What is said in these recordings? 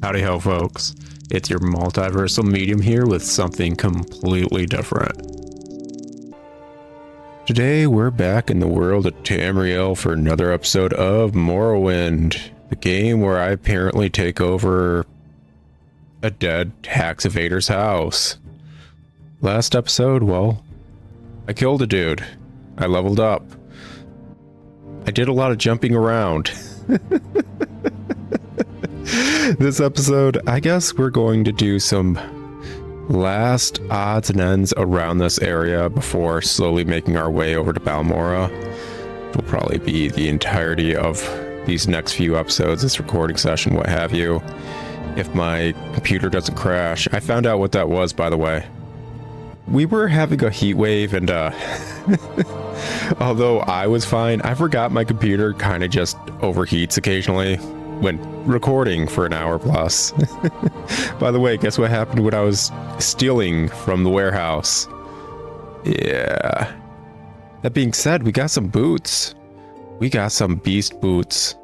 Howdy ho, folks. It's your multiversal medium here with something completely different. Today we're back in the world of Tamriel for another episode of Morrowind, the game where I apparently take over a dead tax evader's house. Last episode, well, I killed a dude. I leveled up. I did a lot of jumping around. This episode, I guess we're going to do some last odds and ends around this area before slowly making our way over to Balmora. It'll probably be the entirety of these next few episodes, this recording session, what have you. If my computer doesn't crash. I found out what that was, by the way. We were having a heat wave and although I was fine, I forgot my computer kind of just overheats occasionally when recording for an hour plus. By the way, guess what happened when I was stealing from the warehouse? Yeah. That being said, we got some boots. We got some beast boots.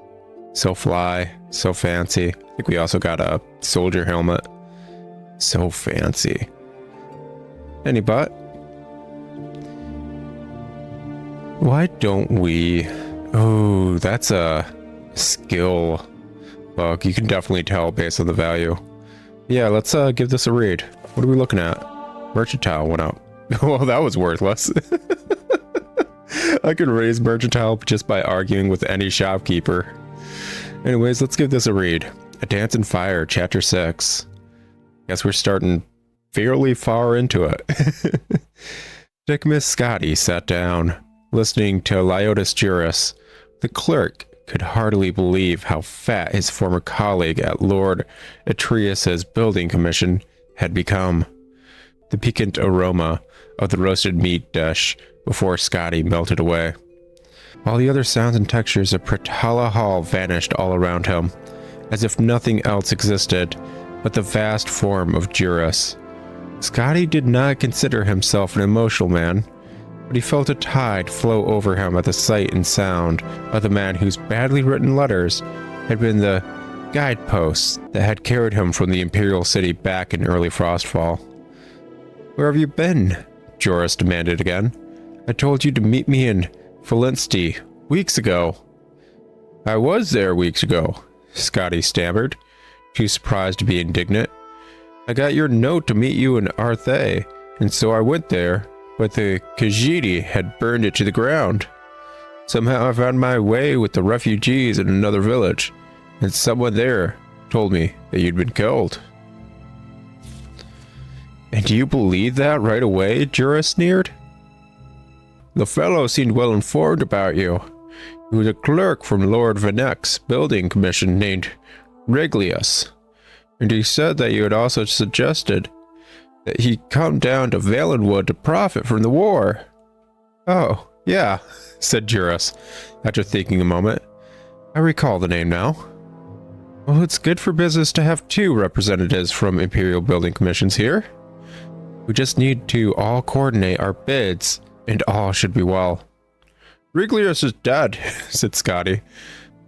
So fly, so fancy. I think we also got a soldier helmet. So fancy. Any but? Why don't we... Oh, that's a skill bug. You can definitely tell based on the value. Yeah, let's give this a read. What are we looking at? Mercantile went up. Well, that was worthless. I could raise mercantile just by arguing with any shopkeeper. Anyways, let's give this a read. A Dance in Fire, Chapter 6. Guess we're starting fairly far into it. Miss Scotty sat down, listening to Lyotis Juris. The clerk could hardly believe how fat his former colleague at Lord Atreus's building commission had become. The piquant aroma of the roasted meat dish before Scotty melted away. All the other sounds and textures of Pratala Hall vanished all around him, as if nothing else existed but the vast form of Juris. Scotty did not consider himself an emotional man, but he felt a tide flow over him at the sight and sound of the man whose badly written letters had been the guideposts that had carried him from the Imperial City back in early Frostfall. "Where have you been?" Joris demanded again. "I told you to meet me in Felinsti weeks ago." "I was there weeks ago," Scotty stammered, too surprised to be indignant. "I got your note to meet you in Arthay, and so I went there, but the Khajiit had burned it to the ground. Somehow I found my way with the refugees in another village, and someone there told me that you'd been killed." "And do you believe that right away?" Juris sneered. "The fellow seemed well informed about you. He was a clerk from Lord Venek's building commission named Reglius, and he said that you had also suggested that he come down to Valenwood to profit from the war." "Oh, yeah," said Juris, after thinking a moment. "I recall the name now. Well, it's good for business to have two representatives from Imperial Building Commissions here. We just need to all coordinate our bids, and all should be well." "Reglius is dead," said Scotty,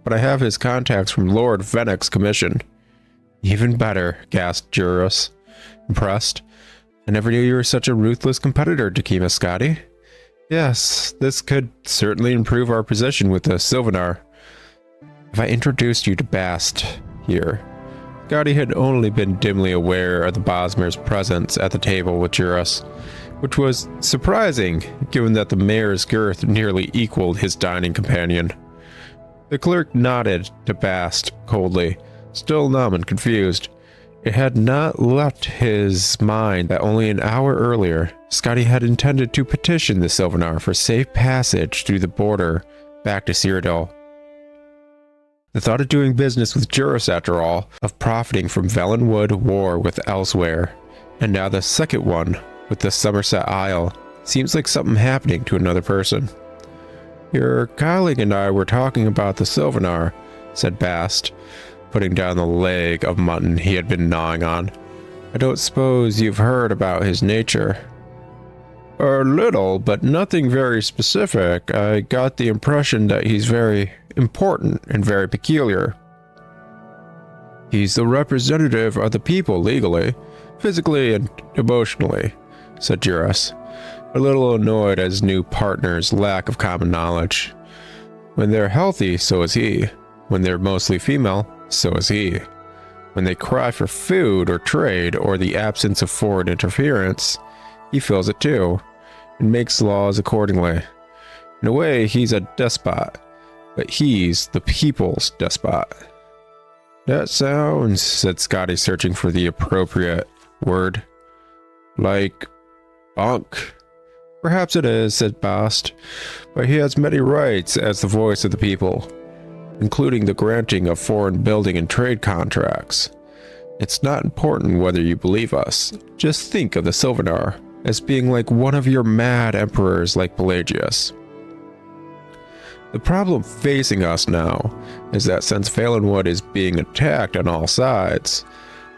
"but I have his contacts from Lord Venek's commission." "Even better," gasped Juris, impressed. "I never knew you were such a ruthless competitor, Dakima Scotty." "Yes, this could certainly improve our position with the Sylvanar. If I introduced you to Bast here." Scotty had only been dimly aware of the Bosmer's presence at the table with Juris, which was surprising, given that the mayor's girth nearly equaled his dining companion. The clerk nodded to Bast coldly, still numb and confused. It had not left his mind that only an hour earlier, Scotty had intended to petition the Sylvanar for safe passage through the border back to Cyrodiil. The thought of doing business with Juris, after all, of profiting from Valenwood war with Elsewhere, and now the second one with the Somerset Isle, seems like something happening to another person. "Your colleague and I were talking about the Sylvanar," said Bast, putting down the leg of mutton he had been gnawing on. "I don't suppose you've heard about his nature." "A little, but nothing very specific. I got the impression that he's very important and very peculiar." He's the representative of the people legally, physically and emotionally, said Juris, a little annoyed at his new partner's lack of common knowledge. When they're healthy, so is he. When they're mostly female, so is he. When they cry for food or trade or the absence of foreign interference, he feels it too, and makes laws accordingly. In a way, he's a despot, but he's the people's despot. That sounds, said Scotty, searching for the appropriate word, like bunk. Perhaps it is, said Bast, but he has many rights as the voice of the people, including the granting of foreign building and trade contracts. It's not important whether you believe us. Just think of the Sylvanar as being like one of your mad emperors like Pelagius. The problem facing us now is that since Valenwood is being attacked on all sides,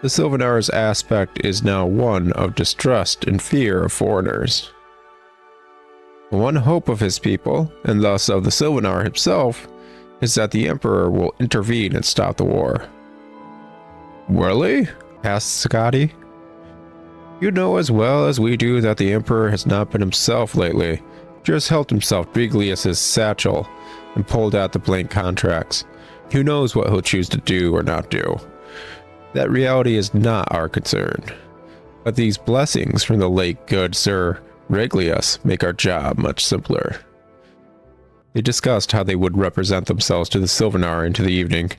the Sylvanar's aspect is now one of distrust and fear of foreigners. The one hope of his people, and thus of the Sylvanar himself, is that the Emperor will intervene and stop the war. Really? Asked Scotty. You know as well as we do that the Emperor has not been himself lately, just helped himself Briglius's satchel and pulled out the blank contracts. Who knows what he'll choose to do or not do? That reality is not our concern. But these blessings from the late good Sir Reglius make our job much simpler. They discussed how they would represent themselves to the Sylvanar into the evening.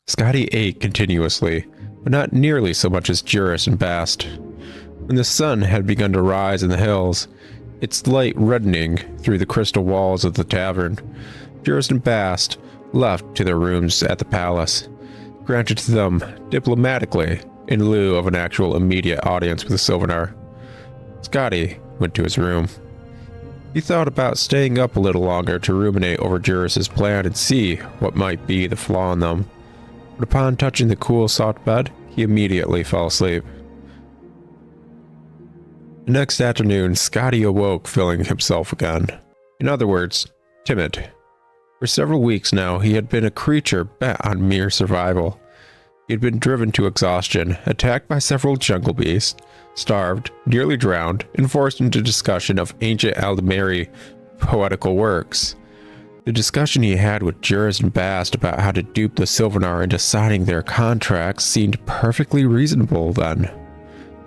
Scotty ate continuously, but not nearly so much as Juris and Bast. When the sun had begun to rise in the hills, its light reddening through the crystal walls of the tavern, Juris and Bast left to their rooms at the palace, granted to them diplomatically in lieu of an actual immediate audience with the Sylvanar. Scotty went to his room. He thought about staying up a little longer to ruminate over Juris's plan and see what might be the flaw in them, but upon touching the cool, soft bed, he immediately fell asleep. The next afternoon, Scotty awoke feeling himself again. In other words, timid. For several weeks now, he had been a creature bent on mere survival. He had been driven to exhaustion, attacked by several jungle beasts, starved, nearly drowned, and forced into discussion of ancient Aldemari poetical works. The discussion he had with Juris and Bast about how to dupe the Sylvanar into signing their contracts seemed perfectly reasonable then.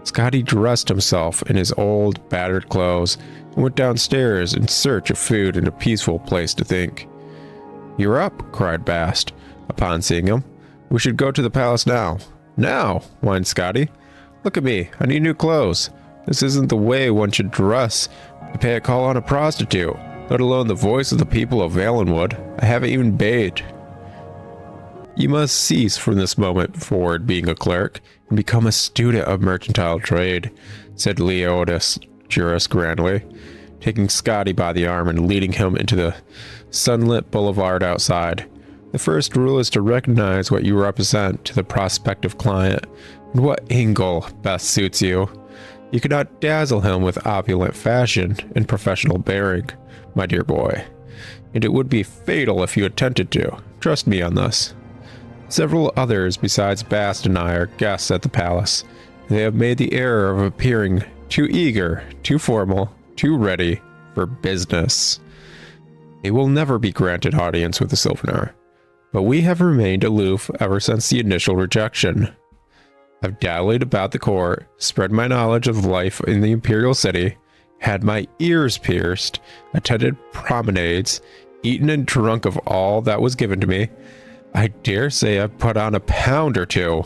Scotty dressed himself in his old, battered clothes and went downstairs in search of food and a peaceful place to think. "You're up," cried Bast, upon seeing him. "We should go to the palace now." "Now?" whined Scotty. "Look at me, I need new clothes. This isn't the way one should dress to pay a call on a prostitute, let alone the voice of the people of Valenwood. I haven't even bathed." "You must cease from this moment forward being a clerk and become a student of mercantile trade," said Leotis Juris grandly, taking Scotty by the arm and leading him into the sunlit boulevard outside. "The first rule is to recognize what you represent to the prospective client and what angle best suits you. You cannot dazzle him with opulent fashion and professional bearing, my dear boy, and it would be fatal if you attempted to. Trust me on this. Several others besides Bast and I are guests at the palace. They have made the error of appearing too eager, too formal, too ready for business. They will never be granted audience with the Sylvanar, but we have remained aloof ever since the initial rejection. I've dallied about the court, spread my knowledge of life in the imperial city, had my ears pierced, attended promenades, eaten and drunk of all that was given to me. I dare say I've put on a pound or two.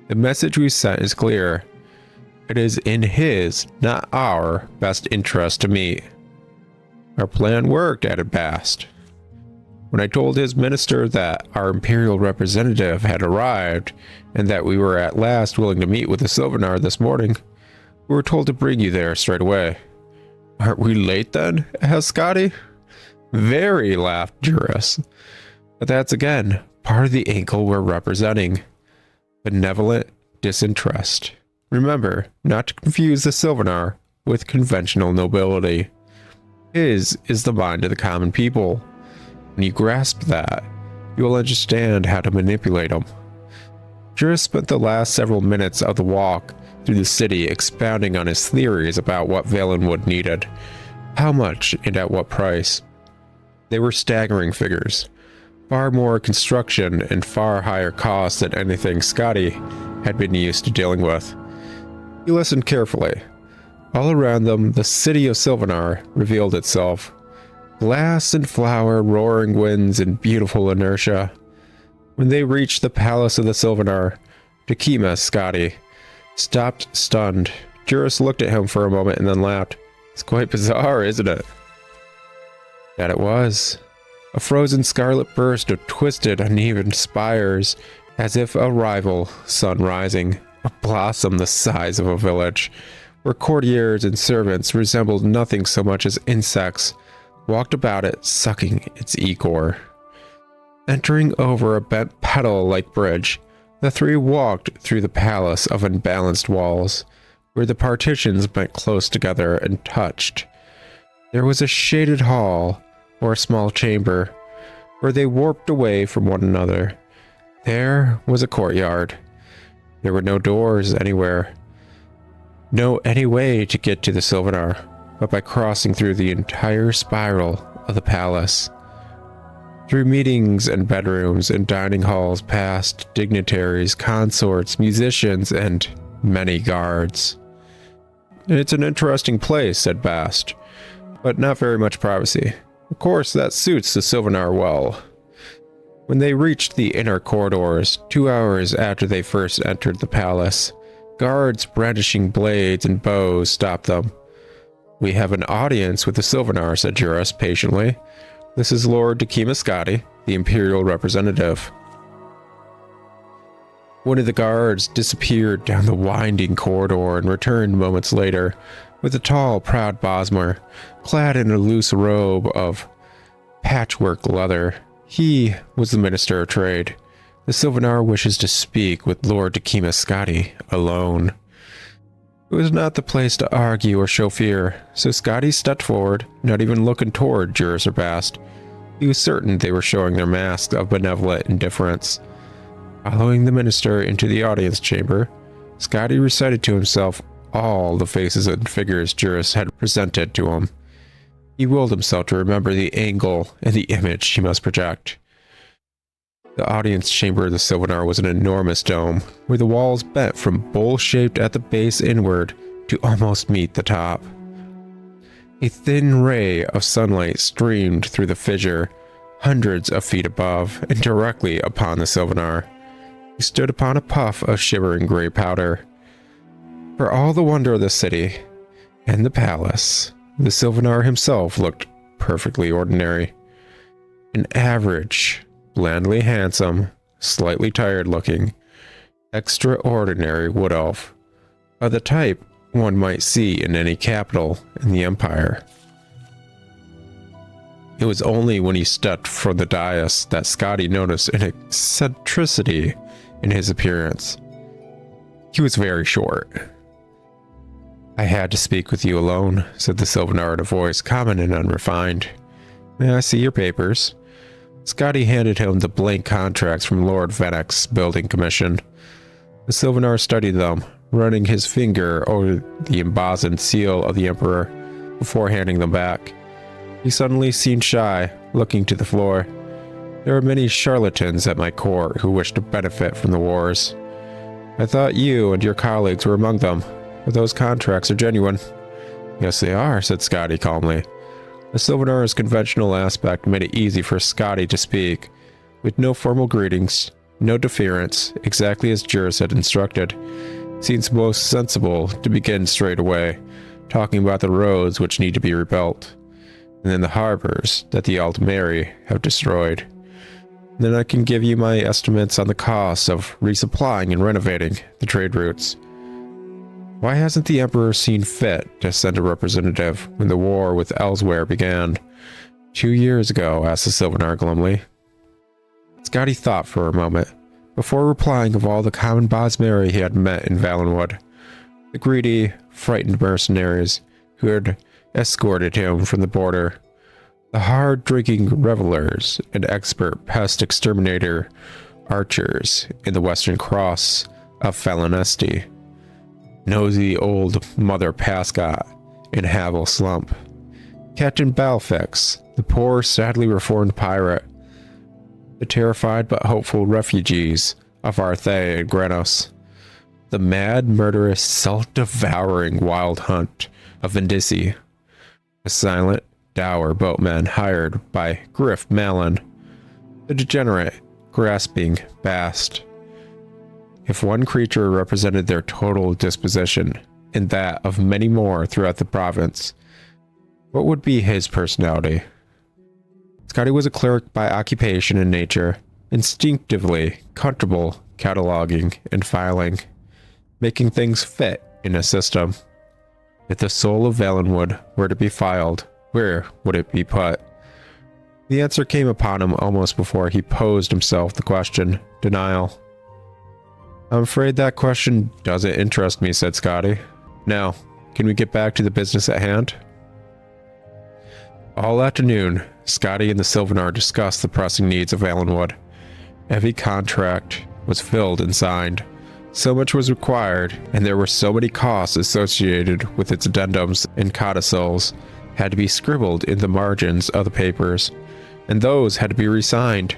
The message we sent is clear. It is in his, not our, best interest to meet. Our plan worked, added Bast. When I told his minister that our imperial representative had arrived and that we were at last willing to meet with the Sylvanar this morning, we were told to bring you there straight away." "Aren't we late then?" asked Scotty. "Very," laughed Juris. "But that's again part of the angle we're representing. Benevolent disinterest. Remember not to confuse the Sylvanar with conventional nobility. His is the mind of the common people. When you grasp that, you will understand how to manipulate them. Juris spent the last several minutes of the walk through the city expounding on his theories about what Valenwood needed, how much and at what price. They were staggering figures, far more construction and far higher costs than anything Scotty had been used to dealing with. He listened carefully. All around them, the city of Sylvanar revealed itself. Glass and flower, roaring winds, and beautiful inertia. When they reached the palace of the Sylvanar, Takima Scotty stopped stunned. Juris looked at him for a moment and then laughed. It's quite bizarre, isn't it? That it was. A frozen scarlet burst of twisted, uneven spires, as if a rival sun rising. A blossom the size of a village, where courtiers and servants resembled nothing so much as insects, walked about it, sucking its ichor. Entering over a bent petal-like bridge, the three walked through the palace of unbalanced walls, where the partitions bent close together and touched. There was a shaded hall, or a small chamber, where they warped away from one another. There was a courtyard. There were no doors anywhere. No any way to get to the Sylvanar, but by crossing through the entire spiral of the palace. Through meetings and bedrooms and dining halls past dignitaries, consorts, musicians, and many guards. It's an interesting place, said Bast, but not very much privacy. Of course, that suits the Sylvanar well. When they reached the inner corridors, 2 hours after they first entered the palace, guards brandishing blades and bows stopped them. We have an audience with the Sylvanar, said Juris patiently. This is Lord Takima Scotty, the Imperial representative. One of the guards disappeared down the winding corridor and returned moments later with a tall, proud Bosmer, clad in a loose robe of patchwork leather. He was the Minister of Trade. The Sylvanar wishes to speak with Lord Takima Scotty alone. It was not the place to argue or show fear, so Scotty stepped forward, not even looking toward Juris or Bast. He was certain they were showing their masks of benevolent indifference. Following the minister into the audience chamber, Scotty recited to himself all the faces and figures Juris had presented to him. He willed himself to remember the angle and the image he must project. The audience chamber of the Sylvanar was an enormous dome, where the walls bent from bowl-shaped at the base inward to almost meet the top. A thin ray of sunlight streamed through the fissure, hundreds of feet above and directly upon the Sylvanar. He stood upon a puff of shivering gray powder. For all the wonder of the city and the palace, the Sylvanar himself looked perfectly ordinary. An average, blandly handsome, slightly tired-looking, extraordinary wood elf, of the type one might see in any capital in the Empire. It was only when he stepped from the dais that Scotty noticed an eccentricity in his appearance. He was very short. I had to speak with you alone, said the Sylvanar in a voice common and unrefined. May I see your papers? Scotty handed him the blank contracts from Lord Venex's building commission. The Sylvanar studied them, running his finger over the embossed seal of the Emperor before handing them back. He suddenly seemed shy, looking to the floor. There are many charlatans at my court who wish to benefit from the wars. I thought you and your colleagues were among them, but those contracts are genuine. Yes, they are, said Scotty calmly. The Sylvanar's conventional aspect made it easy for Scotty to speak, with no formal greetings, no deference, exactly as Juris had instructed. It seems most sensible to begin straight away, talking about the roads which need to be rebuilt, and then the harbors that the Aldmeri have destroyed. Then I can give you my estimates on the costs of resupplying and renovating the trade routes. Why hasn't the Emperor seen fit to send a representative when the war with Elsewhere began? 2 years ago, asked the Sylvanar glumly. Scotty thought for a moment, before replying of all the common Bosmeri he had met in Valenwood. The greedy, frightened mercenaries who had escorted him from the border. The hard-drinking revelers and expert pest exterminator archers in the western cross of Falanesti, nosy old Mother Pascot in Havel Slump, Captain Balfix, the poor, sadly reformed pirate, the terrified but hopeful refugees of Arthay and Grenos, the mad, murderous, self-devouring wild hunt of Vindisi, the silent, dour boatman hired by Griff Malin, the degenerate, grasping Bast. If one creature represented their total disposition, and that of many more throughout the province, what would be his personality? Scotty was a clerk by occupation and nature, instinctively comfortable cataloging and filing, making things fit in a system. If the soul of Valenwood were to be filed, where would it be put? The answer came upon him almost before he posed himself the question. Denial. I'm afraid that question doesn't interest me, said Scotty. Now, can we get back to the business at hand? All afternoon, Scotty and the Sylvanar discussed the pressing needs of Valenwood. Every contract was filled and signed. So much was required, and there were so many costs associated with its addendums and codicils had to be scribbled in the margins of the papers, and those had to be re-signed.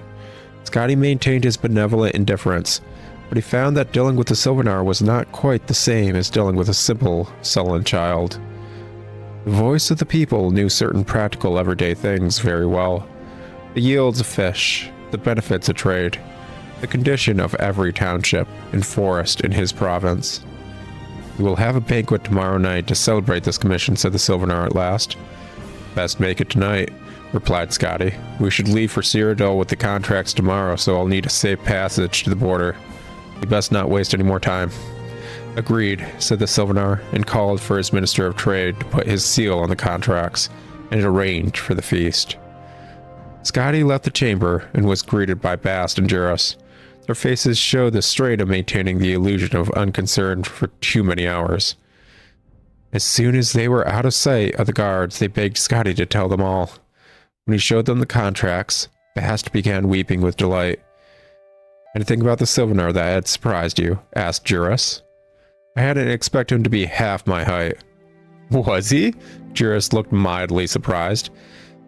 Scotty maintained his benevolent indifference, but he found that dealing with the Sylvanar was not quite the same as dealing with a simple, sullen child. The voice of the people knew certain practical everyday things very well. The yields of fish, the benefits of trade, the condition of every township and forest in his province. We will have a banquet tomorrow night to celebrate this commission, said the Sylvanar at last. Best make it tonight, replied Scotty. We should leave for Cyrodiil with the contracts tomorrow, so I'll need a safe passage to the border. We best not waste any more time. Agreed, said the Sylvanar, and called for his Minister of Trade to put his seal on the contracts, and arranged for the feast. Scotty left the chamber and was greeted by Bast and Juris. Their faces showed the strain of maintaining the illusion of unconcern for too many hours. As soon as they were out of sight of the guards, they begged Scotty to tell them all. When he showed them the contracts, Bast began weeping with delight. Anything about the Sylvanar that had surprised you? Asked Juris. I hadn't expected him to be half my height. Was he? Juris looked mildly surprised.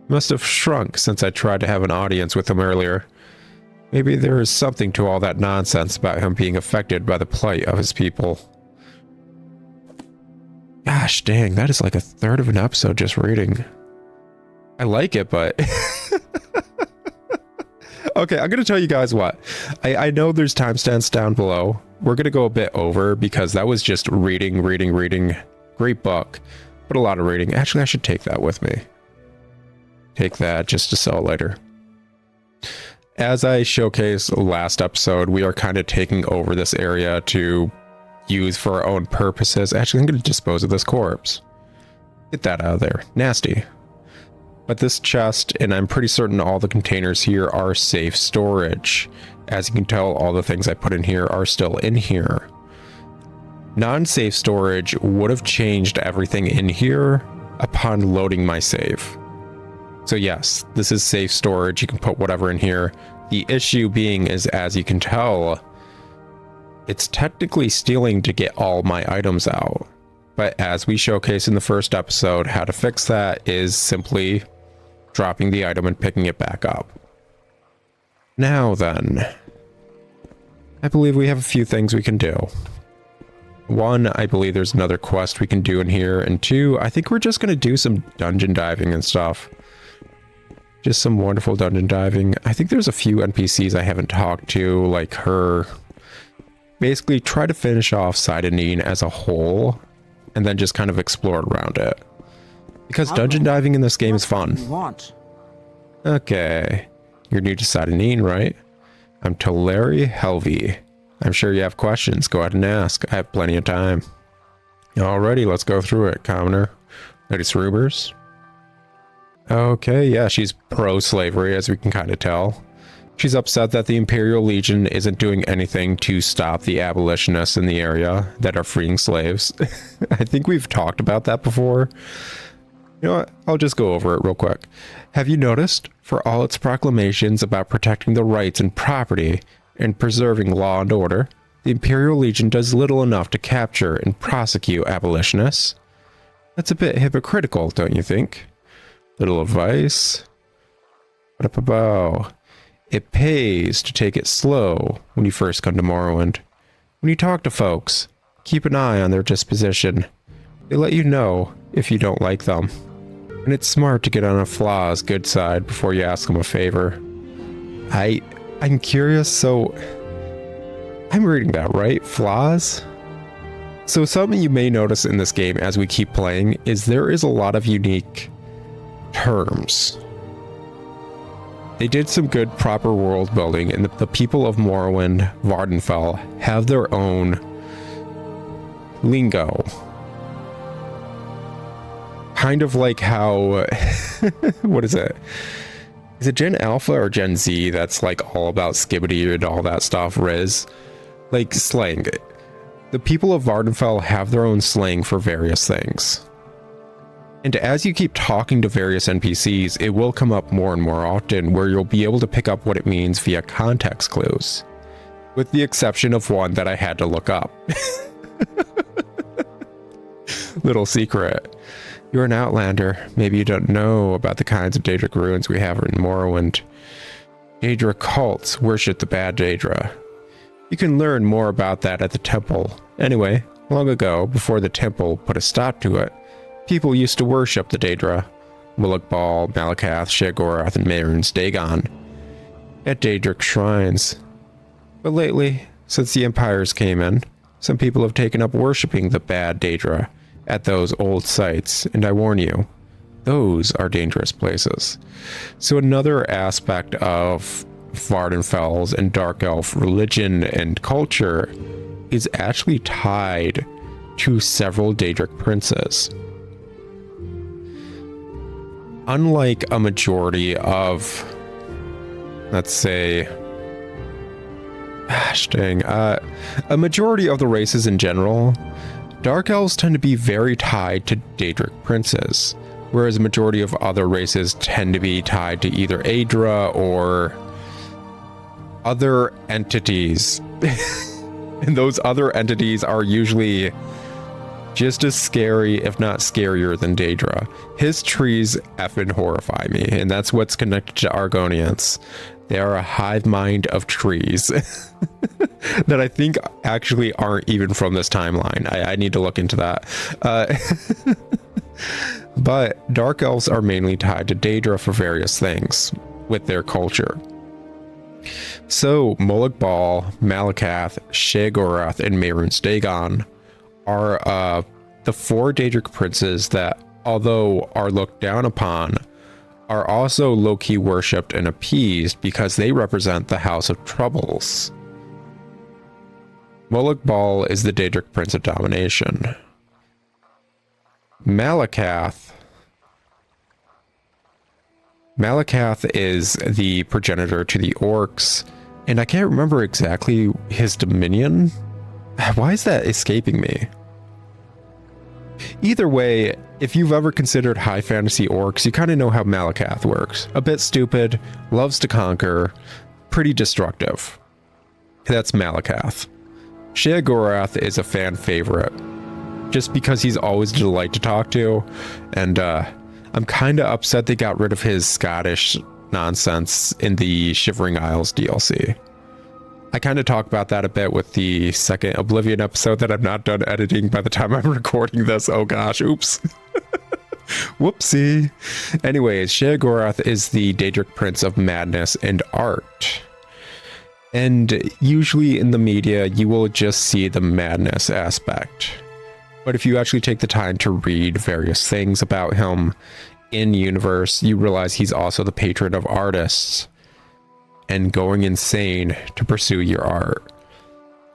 He must have shrunk since I tried to have an audience with him earlier. Maybe there is something to all that nonsense about him being affected by the plight of his people. Gosh dang, that is like a third of an episode just reading. I like it, but... Okay, I'm going to tell you guys what. I know there's timestamps down below. We're going to go a bit over because that was just reading. Great book, but a lot of reading. Actually, I should take that with me. Take that just to sell it later. As I showcased last episode, we are kind of taking over this area to use for our own purposes. Actually, I'm going to dispose of this corpse. Get that out of there. Nasty. But this chest, and I'm pretty certain all the containers here are safe storage. As you can tell, all the things I put in here are still in here. Non-safe storage would have changed everything in here upon loading my save. So yes, this is safe storage. You can put whatever in here. The issue being is, as you can tell, it's technically stealing to get all my items out. But as we showcased in the first episode, how to fix that is simply dropping the item and picking it back up. Now then, I believe we have a few things we can do. One, I believe there's another quest we can do in here. And two, I think we're just going to do some dungeon diving and stuff. Just some wonderful dungeon diving. I think there's a few NPCs I haven't talked to, like her. Basically, try to finish off Sidenine as a whole, and then just kind of explore around it. Because dungeon diving in this game is fun. Okay. You're new to Sidenine, right? I'm Toleri Helvi. I'm sure you have questions. Go ahead and ask. I have plenty of time. Alrighty, let's go through it, Commoner. Lady Rubers. Okay, yeah, she's pro-slavery, as we can kind of tell. She's upset that the Imperial Legion isn't doing anything to stop the abolitionists in the area that are freeing slaves. I think we've talked about that before. You know what? I'll just go over it real quick. Have you noticed, for all its proclamations about protecting the rights and property and preserving law and order, the Imperial Legion does little enough to capture and prosecute abolitionists. That's a bit hypocritical, don't you think? Little advice. It pays to take it slow when you first come to Morrowind. When you talk to folks, keep an eye on their disposition. They let you know if you don't like them. And it's smart to get on a flaw's good side before you ask them a favor. I'm curious, so I'm reading that right? Flaws? So something you may notice in this game as we keep playing is there is a lot of unique terms. They did some good proper world building, and the people of Morrowind, Vardenfell, have their own lingo. Kind of like how, what is it? Is it Gen Alpha or Gen Z that's like all about skibbity and all that stuff, Riz? Like slang. The people of Vardenfell have their own slang for various things. And as you keep talking to various NPCs, it will come up more and more often where you'll be able to pick up what it means via context clues. With the exception of one that I had to look up. Little secret. You're an outlander. Maybe you don't know about the kinds of Daedric ruins we have in Morrowind. Daedra cults worship the bad Daedra. You can learn more about that at the temple. Anyway, long ago, before the temple put a stop to it, people used to worship the Daedra, Muluk-Bal, Malakath, Sheogorath, and Mehrunes Dagon, at Daedric shrines. But lately, since the empires came in, some people have taken up worshipping the bad Daedra at those old sites, and I warn you, those are dangerous places. So another aspect of Vardenfell's and Dark Elf religion and culture is actually tied to several Daedric princes. Unlike a majority of, let's say, a majority of the races in general, Dark Elves tend to be very tied to Daedric princes, whereas a majority of other races tend to be tied to either Aedra or other entities. And those other entities are usually just as scary, if not scarier, than Daedra. His trees effing horrify me, and that's what's connected to Argonians. They are a hive mind of trees that I think actually aren't even from this timeline. I need to look into that. But Dark Elves are mainly tied to Daedra for various things with their culture. So Muluk-Bal, Malakath, Sheogorath, and Mehrunes Dagon are the four Daedric princes that, although are looked down upon, are also low-key worshipped and appeased because they represent the House of Troubles. Muluk-Bal is the Daedric Prince of Domination. Malakath is the progenitor to the orcs, and I can't remember exactly his dominion. Why is that escaping me? Either way, if you've ever considered high fantasy orcs, you kind of know how Malakath works. A bit stupid, loves to conquer, pretty destructive. That's Malakath. Sheogorath is a fan favorite, just because he's always a delight to talk to, and I'm kind of upset they got rid of his Scottish nonsense in the Shivering Isles DLC. I kind of talk about that a bit with the second Oblivion episode that I'm not done editing by the time I'm recording this. Oh gosh, oops. Whoopsie. Anyways, Sheogorath is the Daedric Prince of Madness and Art. And usually in the media, you will just see the madness aspect. But if you actually take the time to read various things about him in universe, you realize he's also the patron of artists and going insane to pursue your art.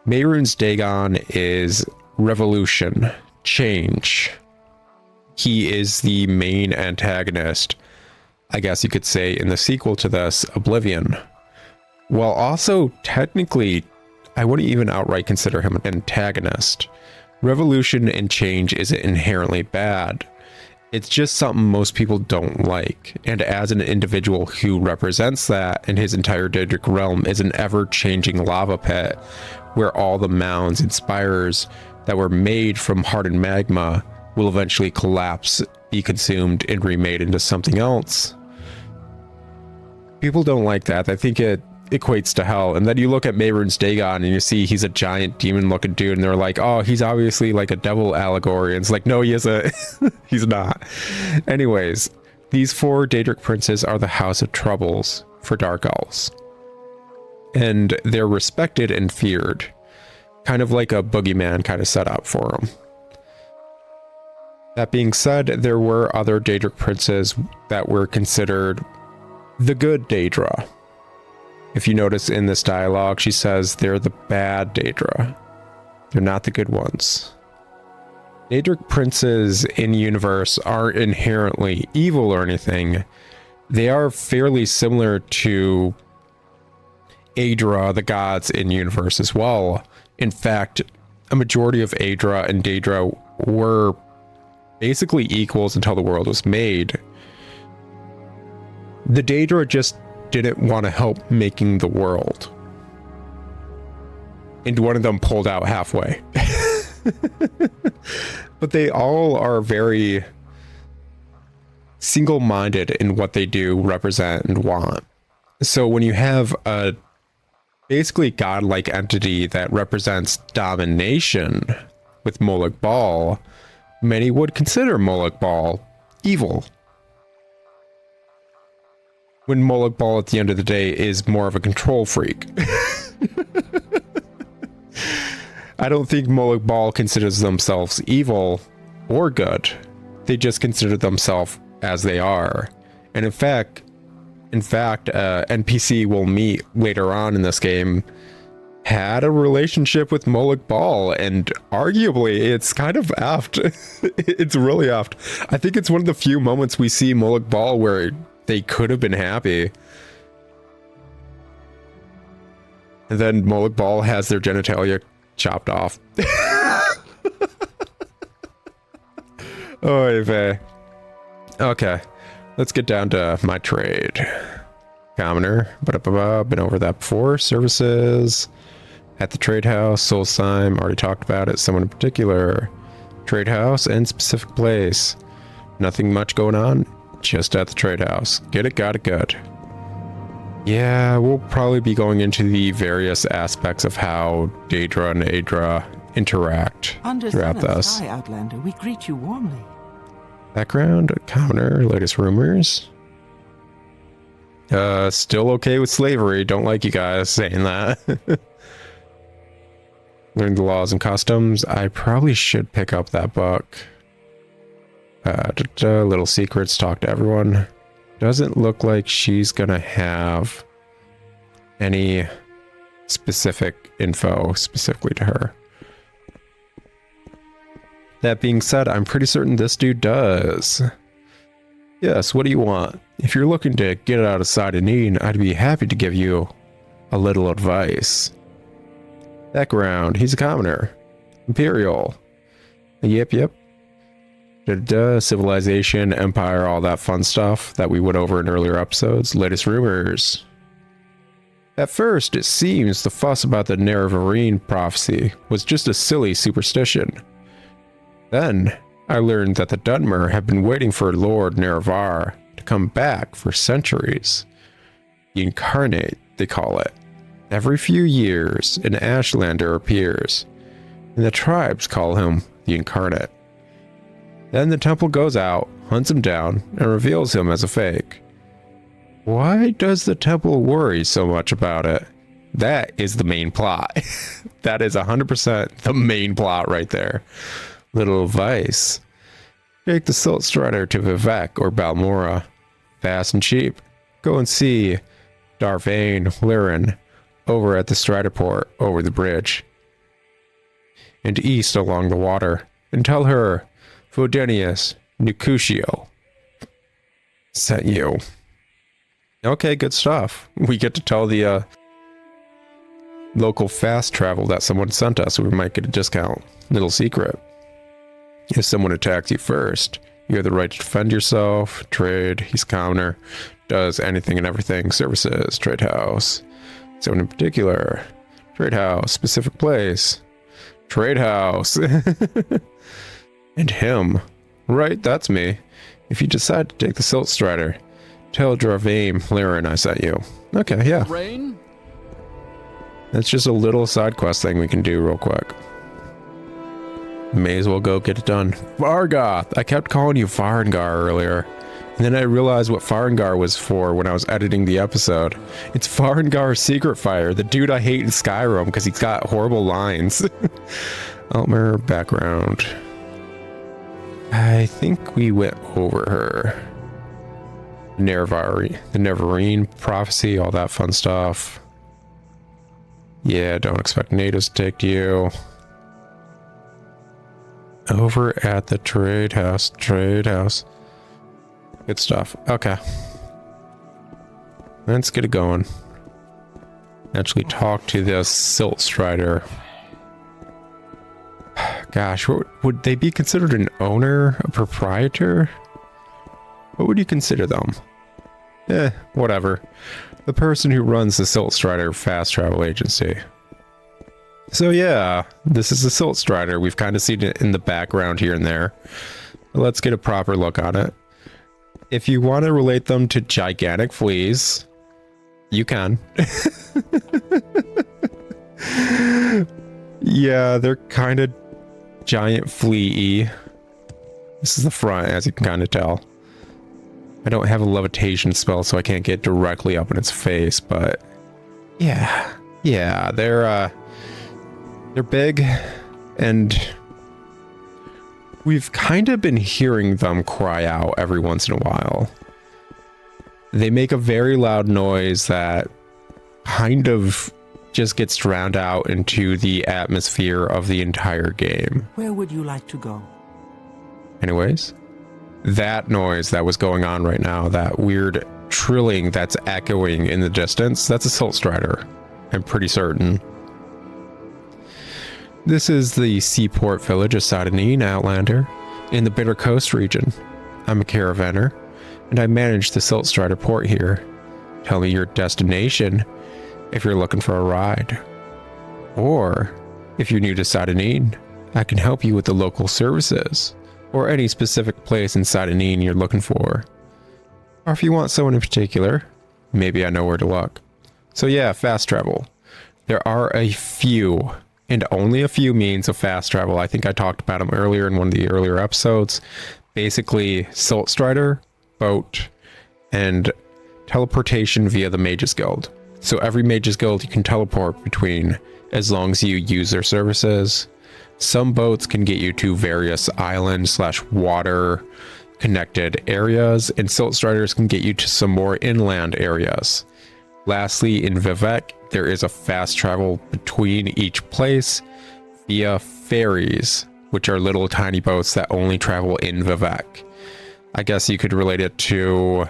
Mehrunes Dagon is revolution, change. He is the main antagonist, I guess you could say, in the sequel to this, Oblivion. While also, technically, I wouldn't even outright consider him an antagonist. Revolution and change isn't inherently bad. It's just something most people don't like. And as an individual who represents that, and his entire Daedric realm is an ever-changing lava pit where all the mounds and spires that were made from hardened magma will eventually collapse, be consumed, and remade into something else. People don't like that. They think it equates to hell. And then you look at Mehrunes Dagon and you see he's a giant demon looking dude, and they're like, oh, he's obviously like a devil allegory. And it's like, no, he isn't. He's not. Anyways, these 4 Daedric princes are the House of Troubles for Dark Elves. And they're respected and feared. Kind of like a boogeyman kind of setup for them. That being said, there were other Daedric princes that were considered the good Daedra. If you notice in this dialogue, she says they're the bad Daedra. They're not the good ones. Daedric princes in universe aren't inherently evil or anything. They are fairly similar to Aedra, the gods in universe as well. In fact, a majority of Aedra and Daedra were basically equals until the world was made. The Daedra just didn't want to help making the world. And one of them pulled out halfway. But they all are very single-minded in what they do, represent, and want. So when you have a basically godlike entity that represents domination with Molag Bal, many would consider Molag Bal evil. When Molag Bal at the end of the day is more of a control freak. I don't think Molag Bal considers themselves evil or good. They just consider themselves as they are. And in fact, NPC we'll meet later on in this game had a relationship with Molag Bal, and arguably it's kind of apt. It's really apt. I think it's one of the few moments we see Molag Bal where they could have been happy. And then Molag Bal has their genitalia chopped off. Oy vey. Okay, let's get down to my trade. Commoner, been over that before. Services at the trade house, Soul Slime, already talked about it. Someone in particular. Trade house and specific place. Nothing much going on, just at the trade house. Get it, got it, good. Yeah, we'll probably be going into the various aspects of how Daedra and Aedra interact throughout this. Sky, Outlander, we greet you warmly. Background, commoner, latest rumors. Still okay with slavery. Don't like you guys saying that. Learn the laws and customs. I probably should pick up that book. Little secrets, talk to everyone. Doesn't look like she's gonna have any specific info specifically to her. That being said, I'm pretty certain this dude does. Yes, what do you want? If you're looking to get out of sight of need, I'd be happy to give you a little advice. Background, he's a commoner. Imperial. Yep. Civilization, empire, all that fun stuff that we went over in earlier episodes. Latest rumors. At first, it seems the fuss about the Nerevarine prophecy was just a silly superstition. Then, I learned that the Dunmer have been waiting for Lord Nerevar to come back for centuries. The Incarnate, they call it. Every few years, an Ashlander appears, and the tribes call him the Incarnate. Then the temple goes out, hunts him down, and reveals him as a fake. Why does the temple worry so much about it? That is the main plot. That is 100% the main plot right there. Little advice. Take the Silt Strider to Vivek or Balmora. Fast and cheap. Go and see Darvain Lirin over at the Strider Port over the bridge. And east along the water. And tell her Vodenius Nucutio sent you. Okay, good stuff. We get to tell the local fast travel that someone sent us, so we might get a discount. Little secret. If someone attacks you first, You have the right to defend yourself. Trade. He's commoner. Does anything and everything. Services. Trade house. Someone in particular. Trade house. Specific place. Trade house. And him. Right, that's me. If you decide to take the Silt Strider, tell Dravame Liren I sent you. Okay, yeah. Rain? That's just a little side quest thing we can do real quick. May as well go get it done. Vargoth! I kept calling you Farengar earlier. And then I realized what Farengar was for when I was editing the episode. It's Farengar Secret Fire, the dude I hate in Skyrim because he's got horrible lines. Altmer background. I think we went over her. The Neverine prophecy, all that fun stuff. Yeah, don't expect natives to take to you. Over at the trade house. Good stuff. Okay. Let's get it going. Actually talk to this Silt Strider. Gosh, would they be considered an owner, a proprietor? What would you consider them? Whatever. The person who runs the Silt Strider fast travel agency. So yeah, this is the Silt Strider. We've kind of seen it in the background here and there. But let's get a proper look on it. If you want to relate them to gigantic fleas, you can. Yeah, they're kind of giant flea-y. This is the front, as you can kind of tell. I don't have a levitation spell, so I can't get directly up in its face, but yeah, they're big, and we've kind of been hearing them cry out every once in a while. They make a very loud noise that kind of just gets drowned out into the atmosphere of the entire game. Where would you like to go? Anyways, that noise that was going on right now, that weird trilling that's echoing in the distance, that's a Silt Strider. I'm pretty certain. This is the seaport village of Sadanine, Outlander, in the Bitter Coast region. I'm a caravaner, and I manage the Silt Strider port here. Tell me your destination if you're looking for a ride. Or, if you're new to Sadanine, I can help you with the local services, or any specific place in Sadanine you're looking for. Or if you want someone in particular, maybe I know where to look. So yeah, fast travel. There are a few, and only a few, means of fast travel. I think I talked about them earlier in one of the earlier episodes. Basically, Silt Strider, boat, and teleportation via the Mages Guild. So every Mages Guild you can teleport between as long as you use their services. Some boats can get you to various island/water connected areas, and Silt Striders can get you to some more inland areas. Lastly, in Vivec, there is a fast travel between each place via ferries, which are little tiny boats that only travel in Vivec. I guess you could relate it to...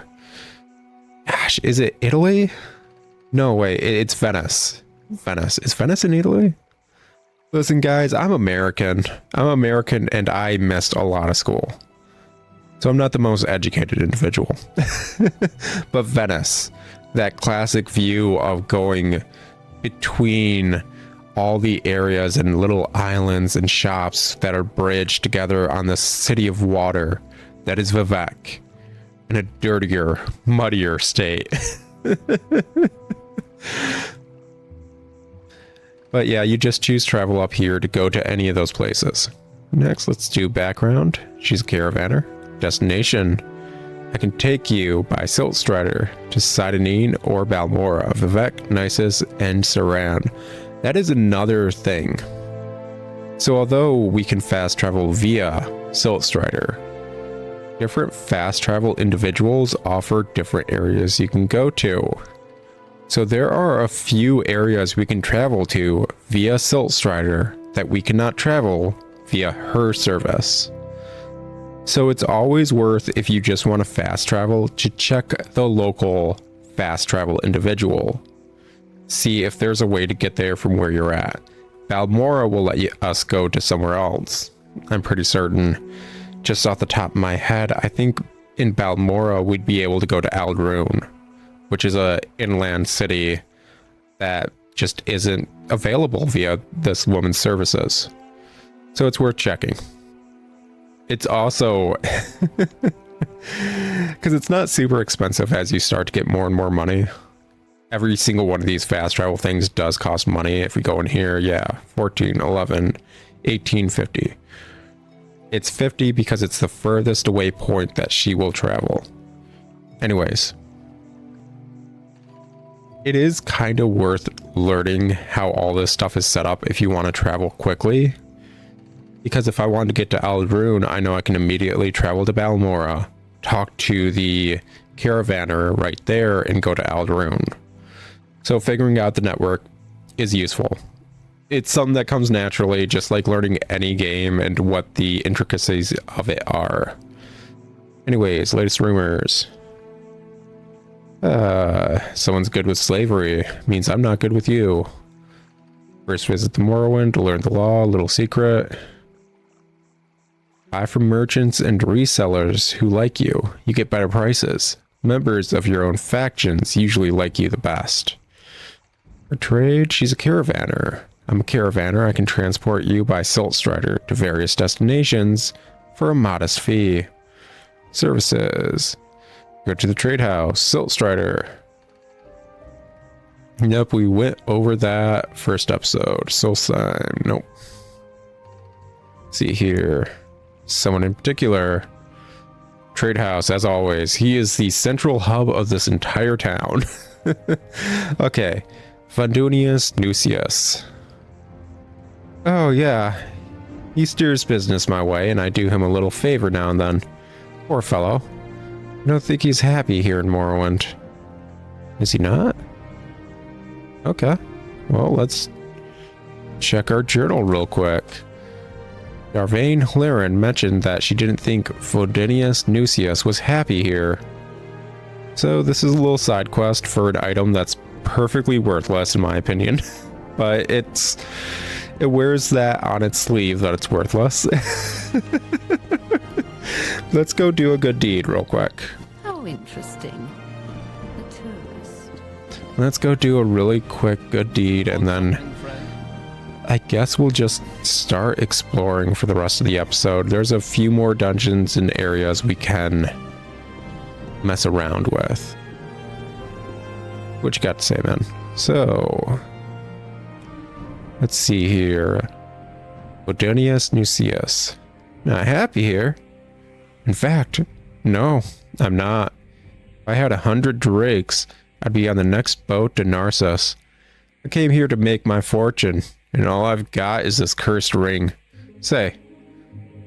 Gosh, is it Italy? No, wait, it's Venice. Venice. Is Venice in Italy? Listen, guys, I'm American. And I missed a lot of school. So I'm not the most educated individual. But Venice, that classic view of going between all the areas and little islands and shops that are bridged together on the city of water, that is Vivec, in a dirtier, muddier state. But yeah, you just choose travel up here to go to any of those places. Next, let's do background. She's a caravaner. Destination. I can take you by Silt Strider to Sadanine or Balmora, Vivec, Nisus, and Saran. That is another thing. So although we can fast travel via Silt Strider, different fast travel individuals offer different areas you can go to. So there are a few areas we can travel to via Silt Strider that we cannot travel via her service. So it's always worth, if you just want to fast travel, to check the local fast travel individual. See if there's a way to get there from where you're at. Balmora will let us go to somewhere else, I'm pretty certain. just off the top of my head, I think in Balmora we'd be able to go to Aldrune, which is a inland city that just isn't available via this woman's services. So it's worth checking. It's also because it's not super expensive as you start to get more and more money. Every single one of these fast travel things does cost money. If we go in here, yeah, 14, 11, 18, 50. It's 50 because it's the furthest away point that she will travel. Anyways, it is kind of worth learning how all this stuff is set up if you want to travel quickly. Because if I want to get to Aldrune, I know I can immediately travel to Balmora, talk to the caravaner right there, and go to Aldrune. So figuring out the network is useful. It's something that comes naturally, just like learning any game and what the intricacies of it are. Anyways, latest rumors. Someone's good with slavery. Means I'm not good with you. First visit to Morrowind to learn the law, little secret. Buy from merchants and resellers who like you. You get better prices. Members of your own factions usually like you the best. For trade, she's a caravaner. I'm a caravaner. I can transport you by Silt Strider to various destinations for a modest fee. Services. Go to the trade house. Silt Strider. Nope, we went over that first episode. Soul Sign. Nope. See here. Someone in particular. Trade house, as always. He is the central hub of this entire town. Okay. Fundunius Nucius. Oh yeah. He steers business my way, and I do him a little favor now and then. Poor fellow. I don't think he's happy here in Morrowind. Is he not? Okay. Well, let's check our journal real quick. Darvain Hlaren mentioned that she didn't think Fundunius Nucius was happy here. So this is a little side quest for an item that's perfectly worthless in my opinion. But it wears that on its sleeve that it's worthless. Let's go do a good deed real quick. How interesting. A tourist. Let's go do a really quick good deed, and then I guess we'll just start exploring for the rest of the episode. There's a few more dungeons and areas we can mess around with. What you got to say, man? So, let's see here. Fundunius Nucius. Not happy here. In fact, no, I'm not. If I had 100 drakes, I'd be on the next boat to Narcissus. I came here to make my fortune, and all I've got is this cursed ring. Say,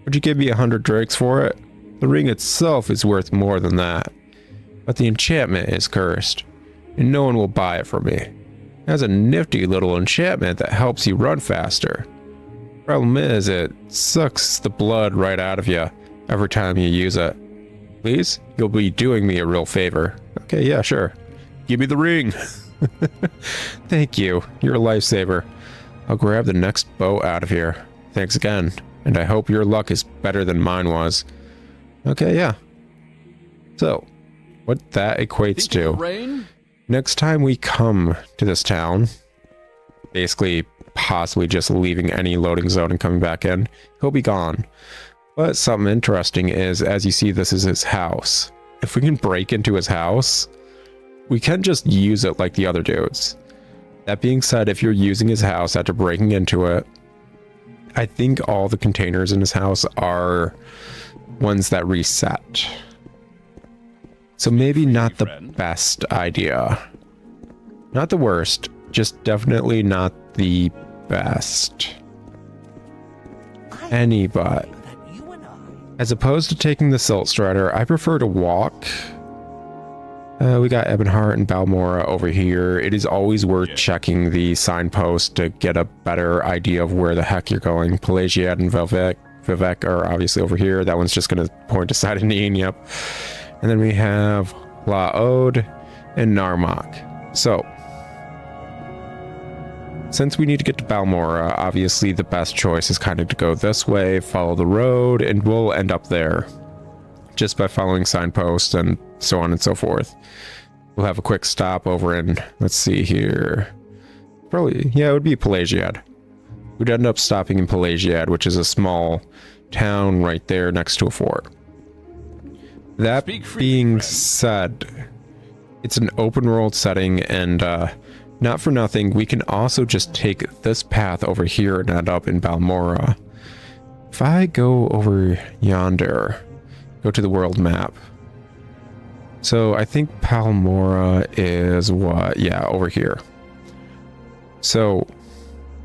would you give me 100 drakes for it? The ring itself is worth more than that, but the enchantment is cursed, and no one will buy it from me. It has a nifty little enchantment that helps you run faster. Problem is, it sucks the blood right out of you every time you use it. Please, you'll be doing me a real favor. Okay, yeah, sure. Give me the ring. Thank you. You're a lifesaver. I'll grab the next boat out of here. Thanks again. And I hope your luck is better than mine was. Okay, yeah. So, what that equates to, next time we come to this town, basically possibly just leaving any loading zone and coming back in, he'll be gone. But something interesting is, as you see, this is his house. If we can break into his house, we can just use it like the other dudes. That being said, if you're using his house after breaking into it, I think all the containers in his house are ones that reset. So maybe not the best idea. Not the worst, just definitely not the best. But as opposed to taking the Silt Strider, I prefer to walk. We got Ebonheart and Balmora over here. It is always worth checking the signpost to get a better idea of where the heck you're going. Pelagiad and Vivek are obviously over here. That one's just going to point to Sidonine, yep. And then we have Laod and Narmak. So, Since we need to get to Balmora, obviously the best choice is kind of to go this way, follow the road, and we'll end up there. Just by following signposts and so on and so forth. We'll have a quick stop over in, let's see here. Probably, yeah, it would be Pelagiad. We'd end up stopping in Pelagiad, which is a small town right there next to a fort. That being said, it's an open world setting, and not for nothing, we can also just take this path over here and end up in Balmora. If I go over yonder, go to the world map. So I think Balmora is what? Yeah, over here. So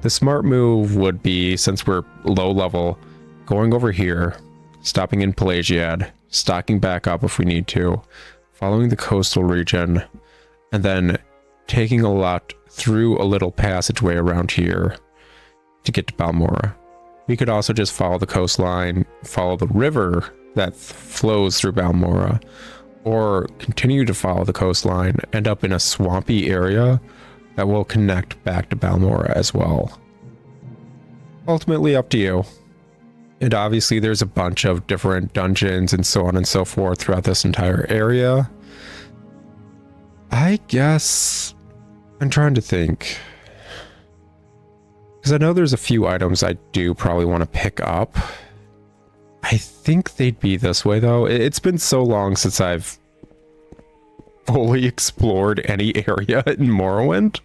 the smart move would be, since we're low level, going over here, stopping in Pelagiad, stocking back up if we need to, following the coastal region, and then taking a lot through a little passageway around here to get to Balmora. We could also just follow the coastline, follow the river that flows through Balmora, or continue to follow the coastline, end up in a swampy area that will connect back to Balmora as well. Ultimately up to you. And obviously there's a bunch of different dungeons and so on and so forth throughout this entire area. I guess I'm trying to think, because I know there's a few items I do probably want to pick up. I think they'd be this way though. It's been so long since I've fully explored any area in Morrowind.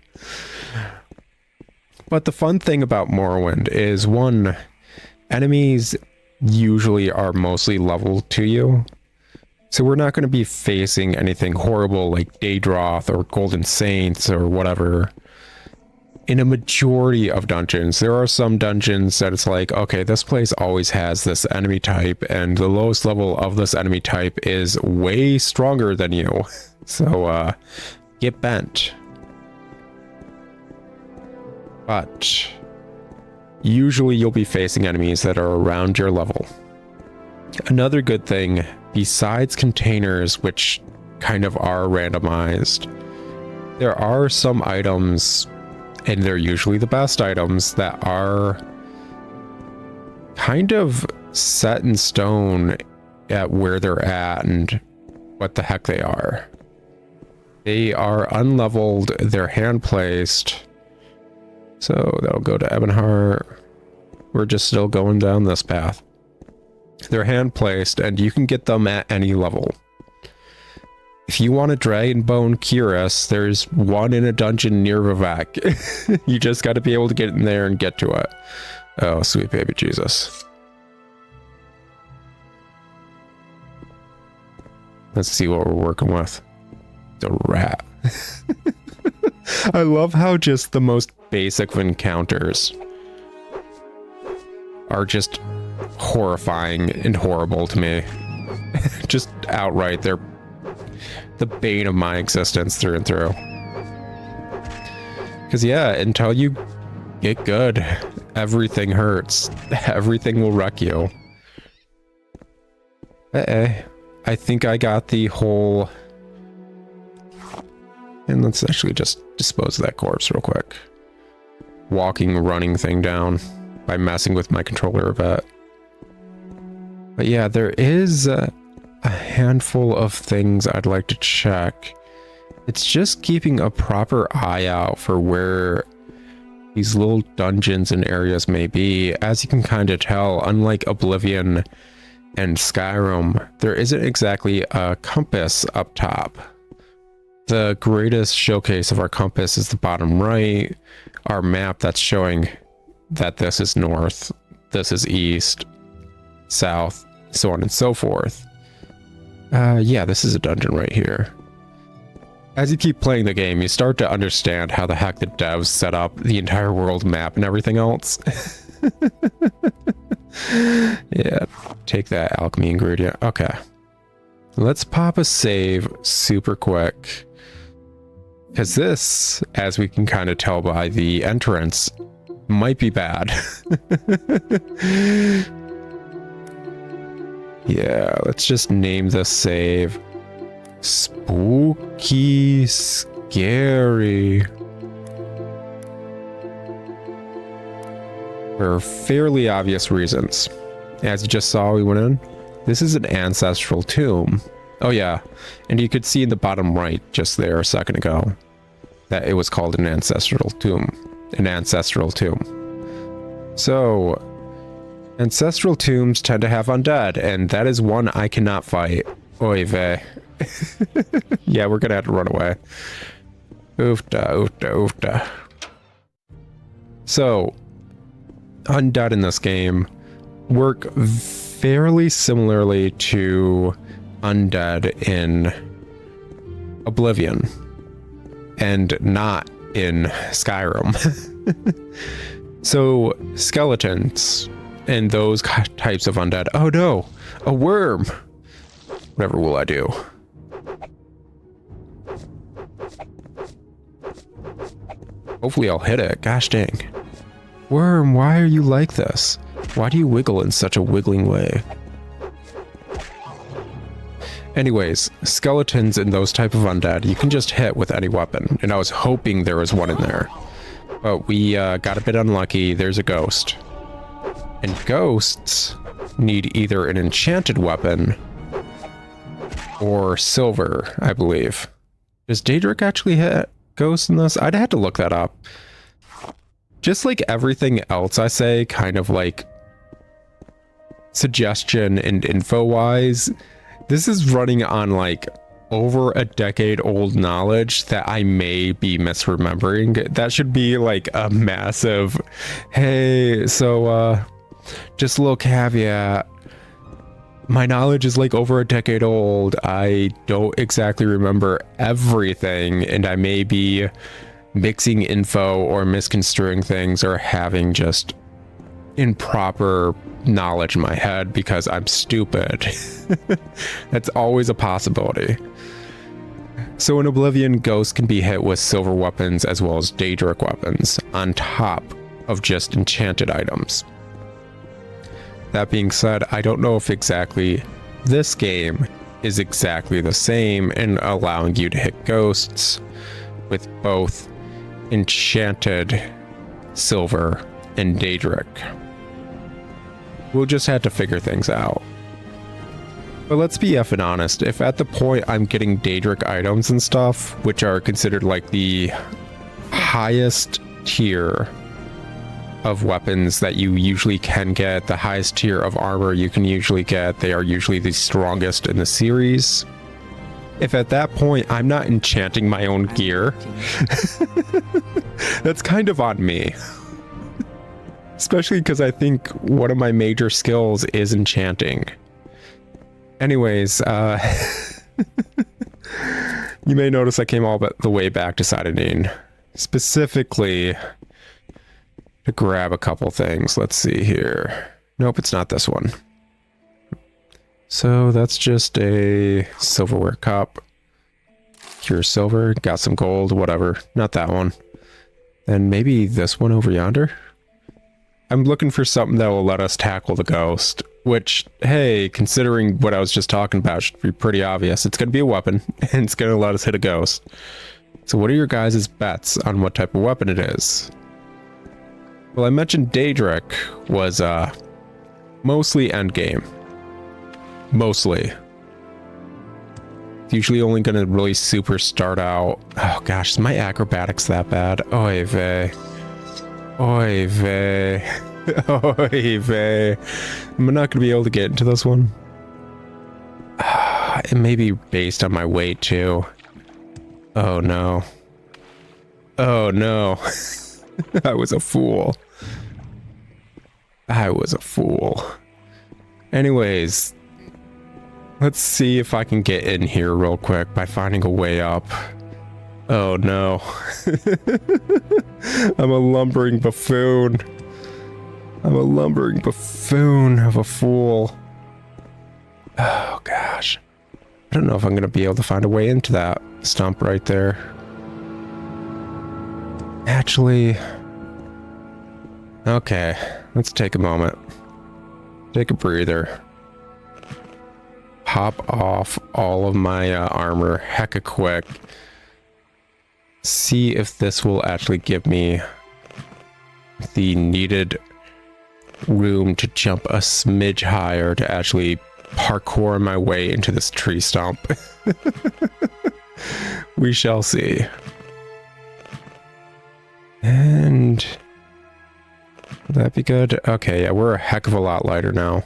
But the fun thing about Morrowind is, one, enemies usually are mostly level to you. So we're not going to be facing anything horrible like Daedroth or Golden Saints or whatever. In a majority of dungeons, there are some dungeons that it's like, okay, this place always has this enemy type, and the lowest level of this enemy type is way stronger than you. So, get bent. But usually you'll be facing enemies that are around your level. Another good thing, besides containers, which kind of are randomized, there are some items, and they're usually the best items, that are kind of set in stone at where they're at and what the heck they are. They are unleveled, they're hand placed. So that'll go to Ebonheart. We're just still going down this path. They're hand placed, and you can get them at any level. If you want a Dragonbone Cuirass, there's one in a dungeon near Vivek. You just got to be able to get in there and get to it. Oh, sweet baby Jesus. Let's see what we're working with. The rat. I love how just the most basic of encounters are just horrifying and horrible to me. Just outright, they're the bane of my existence through and through. Because yeah, until you get good, everything hurts. Everything will wreck you. I think I got the whole... And let's actually just dispose of that corpse real quick. Walking, running thing down by messing with my controller a bit. But yeah, there is a handful of things I'd like to check. It's just keeping a proper eye out for where these little dungeons and areas may be. As you can kind of tell, unlike Oblivion and Skyrim, there isn't exactly a compass up top. The greatest showcase of our compass is the bottom right, our map that's showing that this is north, this is east, south, so on and so forth. Yeah, this is a dungeon right here. As you keep playing the game, you start to understand how the heck the devs set up the entire world map and everything else. Yeah, take that alchemy ingredient. Okay. Let's pop a save super quick. Because this, as we can kind of tell by the entrance, might be bad. Yeah, let's just name this save Spooky Scary. For fairly obvious reasons. As you just saw, we went in. This is an ancestral tomb. Oh yeah, and you could see in the bottom right just there a second ago that it was called an ancestral tomb. An ancestral tomb. So, ancestral tombs tend to have undead, and that is one I cannot fight. Oy vey. Yeah, we're gonna have to run away. Oofda, oofda, oofda. So, undead in this game work fairly similarly to undead in Oblivion and not in Skyrim. So skeletons and those types of undead. Oh no, a worm. Whatever will I do? Hopefully I'll hit it. Gosh dang. Worm, why are you like this? Why do you wiggle in such a wiggling way? Anyways, skeletons and those type of undead, you can just hit with any weapon. And I was hoping there was one in there. But we got a bit unlucky. There's a ghost. And ghosts need either an enchanted weapon or silver, I believe. Does Daedric actually hit ghosts in this? I'd have to look that up. Just like everything else I say, kind of like suggestion and info wise, this is running on like over a decade old knowledge that I may be misremembering. That should be like a massive, hey, so just a little caveat. My knowledge is like over a decade old. I don't exactly remember everything, and I may be mixing info or misconstruing things or having just improper knowledge in my head because I'm stupid. That's always a possibility. So in Oblivion, ghosts can be hit with silver weapons as well as Daedric weapons on top of just enchanted items. That being said, I don't know if exactly this game is exactly the same in allowing you to hit ghosts with both enchanted silver and Daedric. We'll just have to figure things out. But let's be effing honest, if at the point I'm getting Daedric items and stuff, which are considered like the highest tier of weapons that you usually can get, the highest tier of armor you can usually get, they are usually the strongest in the series. If at that point I'm not enchanting my own gear, that's kind of on me. Especially because I think one of my major skills is enchanting. Anyways, you may notice I came all but the way back to Citadine, specifically to grab a couple things. Let's see here. Nope, it's not this one. So that's just a silverware cup. Pure silver, got some gold, whatever. Not that one. Then maybe this one over yonder? I'm looking for something that will let us tackle the ghost, which, hey, considering what I was just talking about, should be pretty obvious. It's going to be a weapon, and it's going to let us hit a ghost. So what are your guys' bets on what type of weapon it is? Well, I mentioned Daedric was mostly endgame. Mostly. It's usually only going to really super start out. Oh gosh, is my acrobatics that bad? Oy vey. Oy vey. Oy vey. I'm not going to be able to get into this one. It may be based on my weight too. Oh no. Oh no. I was a fool. I was a fool. Anyways, let's see if I can get in here real quick by finding a way up. Oh no. I'm a lumbering buffoon. I'm a lumbering buffoon of a fool. Oh gosh. I don't know if I'm going to be able to find a way into that stump right there. Actually, okay, let's take a moment. Take a breather. Pop off all of my armor hecka quick. See if this will actually give me the needed room to jump a smidge higher to actually parkour my way into this tree stump. We shall see. And will that be good? Okay, yeah, we're a heck of a lot lighter now.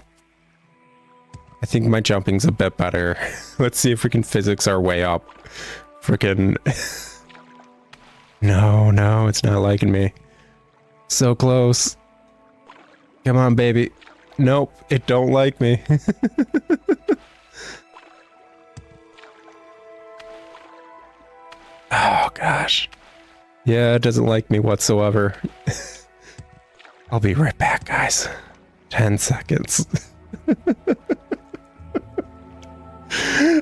I think my jumping's a bit better. Let's see if we can physics our way up. Freaking... No, it's not liking me. So close. Come on, baby. Nope, it don't like me. Oh, gosh. Yeah, it doesn't like me whatsoever. I'll be right back, guys. 10 seconds.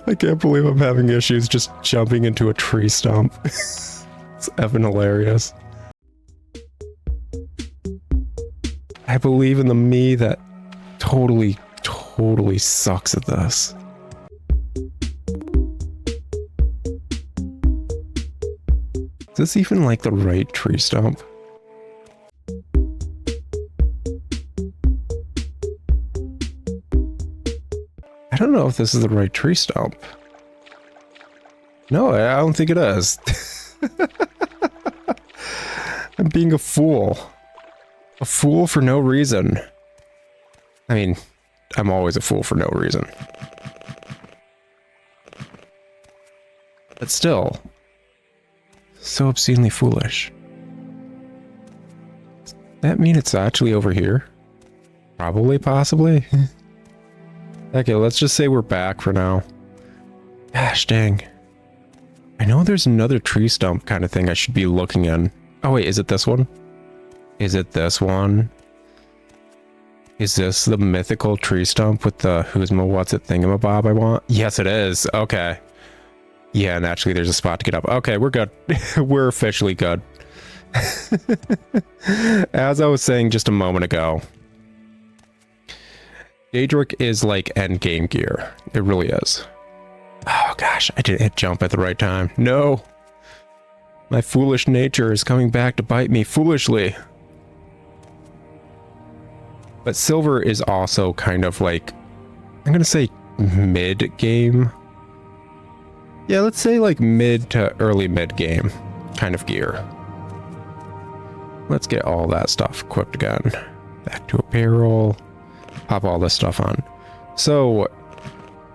I can't believe I'm having issues just jumping into a tree stump. It's effing hilarious. I believe in the me that totally sucks at this. Is this even like the right tree stump? I don't know if this is the right tree stump. No, I don't think it is. I'm being a fool. A fool for no reason. I mean, I'm always a fool for no reason. But still, so obscenely foolish. Does that mean it's actually over here? Probably, possibly. Okay, let's just say we're back for now. Gosh dang. I know there's another tree stump kind of thing I should be looking in. Oh wait, is it this one? Is it this one? Is this the mythical tree stump with the who's my what's it thingamabob I want? Yes, it is. Okay. Yeah, and actually there's a spot to get up. Okay, we're good. We're officially good. As I was saying just a moment ago, Daedric is like endgame gear. It really is. Oh gosh, I didn't hit jump at the right time. No. My foolish nature is coming back to bite me foolishly. But silver is also kind of like, I'm gonna say mid-game. Yeah, let's say like mid to early mid-game kind of gear. Let's get all that stuff equipped again. Back to apparel. Pop all this stuff on. So,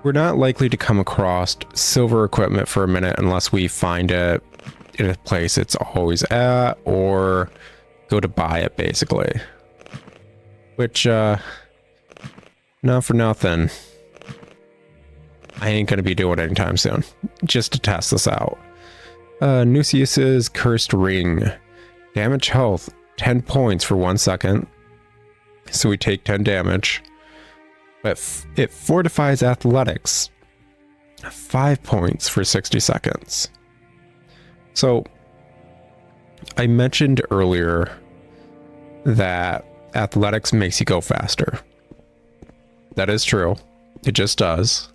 we're not likely to come across silver equipment for a minute unless we find it in a place it's always at, or go to buy it, basically. Which, not for nothing, I ain't gonna be doing it anytime soon, just to test this out. Nucius's Cursed Ring. Damage health, 10 points for 1 second. So we take 10 damage. But it fortifies athletics, 5 points for 60 seconds. So, I mentioned earlier that athletics makes you go faster. That is true. It just does.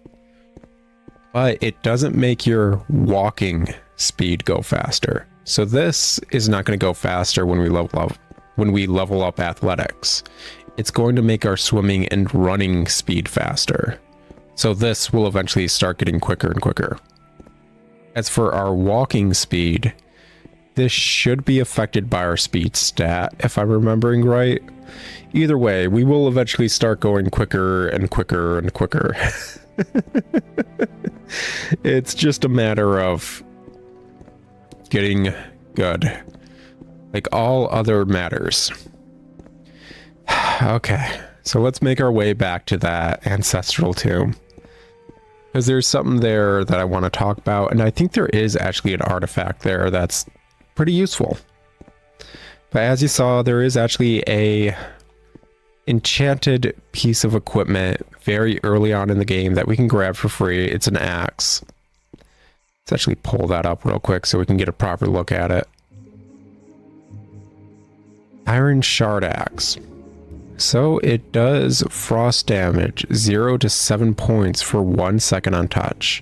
But it doesn't make your walking speed go faster. So this is not going to go faster when we level up athletics. It's going to make our swimming and running speed faster. So this will eventually start getting quicker and quicker. As for our walking speed, this should be affected by our speed stat, if I'm remembering right. Either way, we will eventually start going quicker and quicker and quicker. It's just a matter of getting good. Like all other matters. Okay, so let's make our way back to that ancestral tomb. Because there's something there that I want to talk about, and I think there is actually an artifact there that's pretty useful. But as you saw, there is actually a enchanted piece of equipment very early on in the game that we can grab for free. It's an axe. Let's actually pull that up real quick so we can get a proper look at it. Iron Shard Axe. So it does frost damage, 0 to 7 points for 1 second on touch.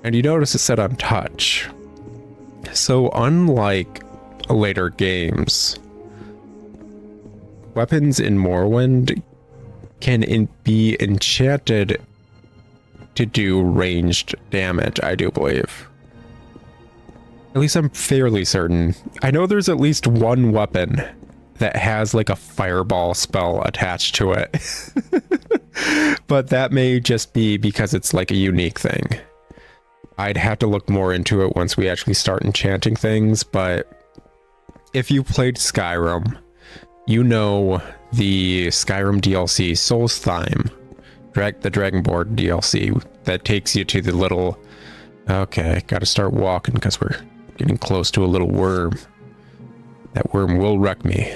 And you notice it said on touch. So unlike later games, weapons in Morrowind can be enchanted to do ranged damage, I do believe. At least I'm fairly certain. I know there's at least one weapon that has like a fireball spell attached to it. But that may just be because it's like a unique thing. I'd have to look more into it once we actually start enchanting things, but if you played Skyrim, you know the Skyrim DLC Solstheim, the Dragonborn DLC that takes you to the little... Okay, gotta start walking because we're getting close to a little worm. That worm will wreck me.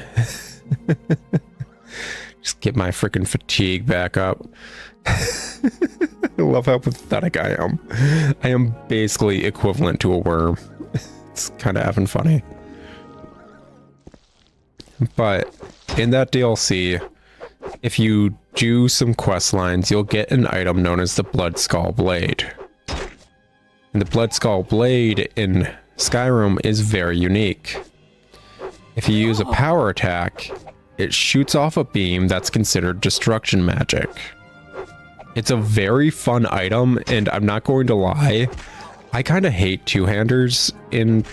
Just get my freaking fatigue back up. I love how pathetic I am. I am basically equivalent to a worm. It's kind of effing funny. But in that DLC, if you do some quest lines, you'll get an item known as the Blood Skull Blade. And the Blood Skull Blade in Skyrim is very unique. If you use a power attack, it shoots off a beam that's considered destruction magic. It's a very fun item, and I'm not going to lie, I kind of hate two-handers in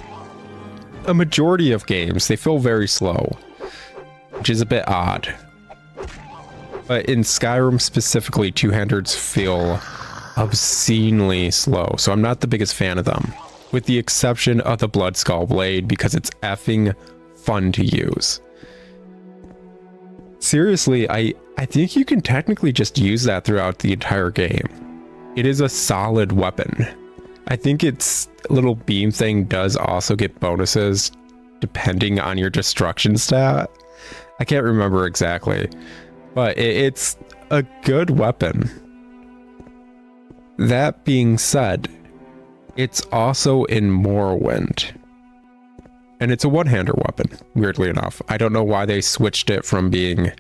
a majority of games. They feel very slow, which is a bit odd. But in Skyrim specifically, two-handers feel obscenely slow, so I'm not the biggest fan of them, with the exception of the Blood Skull Blade because it's effing fun to use. Seriously, I think you can technically just use that throughout the entire game. It is a solid weapon. I think its little beam thing does also get bonuses depending on your destruction stat. I can't remember exactly, but it's a good weapon. That being said, it's also in Morrowind. And it's a one-hander weapon, weirdly enough. I don't know why they switched it from being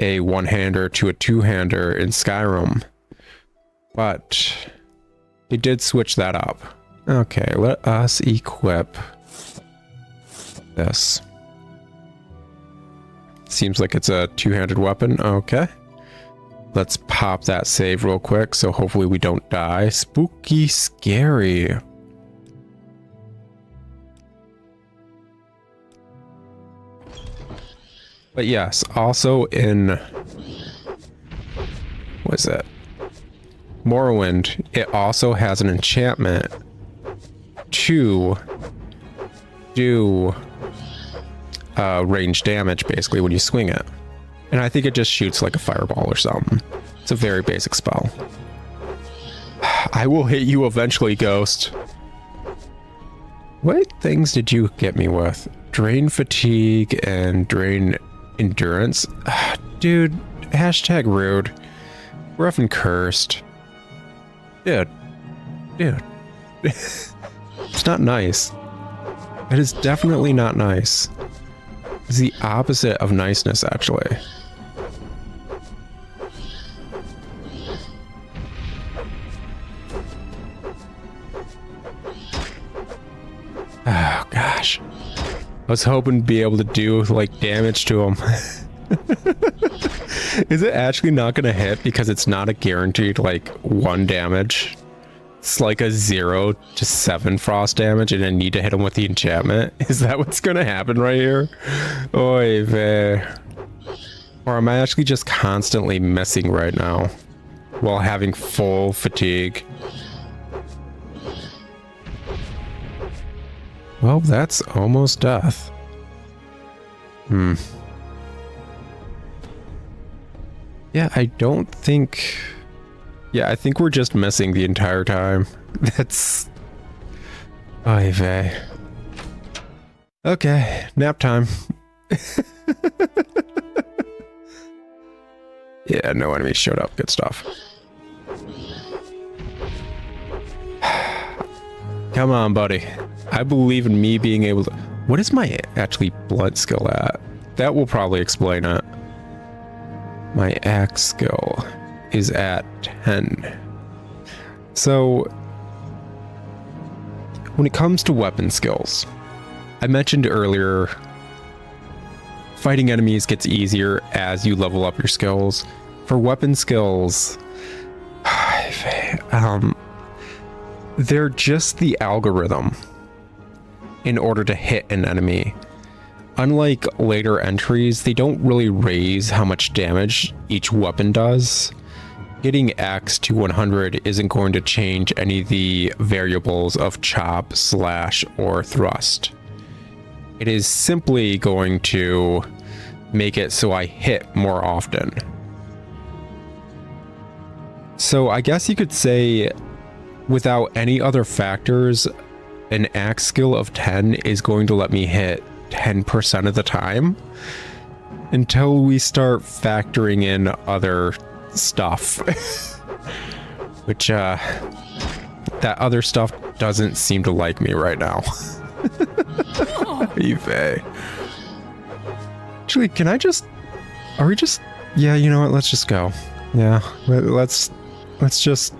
a one-hander to a two-hander in Skyrim, but they did switch that up. Okay, let us equip this. Seems like it's a two-handed weapon. Okay. Let's pop that save real quick, so hopefully we don't die. Spooky scary. But yes, also in... what is it? Morrowind, it also has an enchantment to do range damage, basically, when you swing it. And I think it just shoots like a fireball or something. It's a very basic spell. I will hit you eventually, Ghost. What things did you get me with? Drain fatigue and drain endurance? Dude, hashtag rude. We're effing cursed. Dude. It's not nice. It is definitely not nice. It's the opposite of niceness, actually. Oh, gosh. I was hoping to be able to do, like, damage to him. Is it actually not going to hit because it's not a guaranteed, like, 1 damage? It's like a 0 to 7 frost damage and I need to hit him with the enchantment? Is that what's going to happen right here? Oy vey. Or am I actually just constantly missing right now while having full fatigue? Well, that's almost death. Yeah, I don't think... yeah, I think we're just missing the entire time. That's... oy vey. Okay, nap time. Yeah, no enemies showed up. Good stuff. Come on, buddy. I believe in me being able to... what is my actually blood skill at? That will probably explain it. My axe skill is at 10. So, when it comes to weapon skills, I mentioned earlier fighting enemies gets easier as you level up your skills. For weapon skills, they're just the algorithm in order to hit an enemy. Unlike later entries, they don't really raise how much damage each weapon does. Hitting X to 100 isn't going to change any of the variables of chop, slash, or thrust. It is simply going to make it so I hit more often. So I guess you could say, without any other factors, an axe skill of 10 is going to let me hit 10% of the time until we start factoring in other stuff. Which, that other stuff doesn't seem to like me right now. Eve. Actually, can I just... Are we just... Yeah, you know what? Let's just go. Yeah, let's just...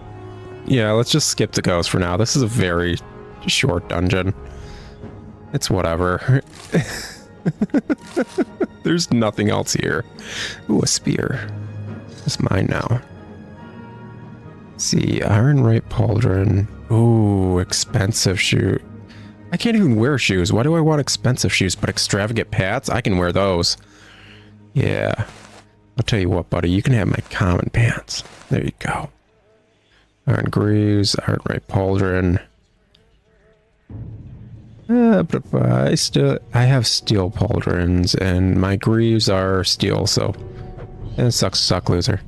Yeah, let's just skip the ghost for now. This is a very short dungeon. It's whatever. There's nothing else here. Ooh, a spear. It's mine now. Let's see, iron right pauldron. Ooh, expensive shoe. I can't even wear shoes. Why do I want expensive shoes? But extravagant pants? I can wear those. Yeah. I'll tell you what, buddy. You can have my common pants. There you go. Iron greaves, iron right pauldron. But I have steel pauldrons, and my greaves are steel, so... And suck loser.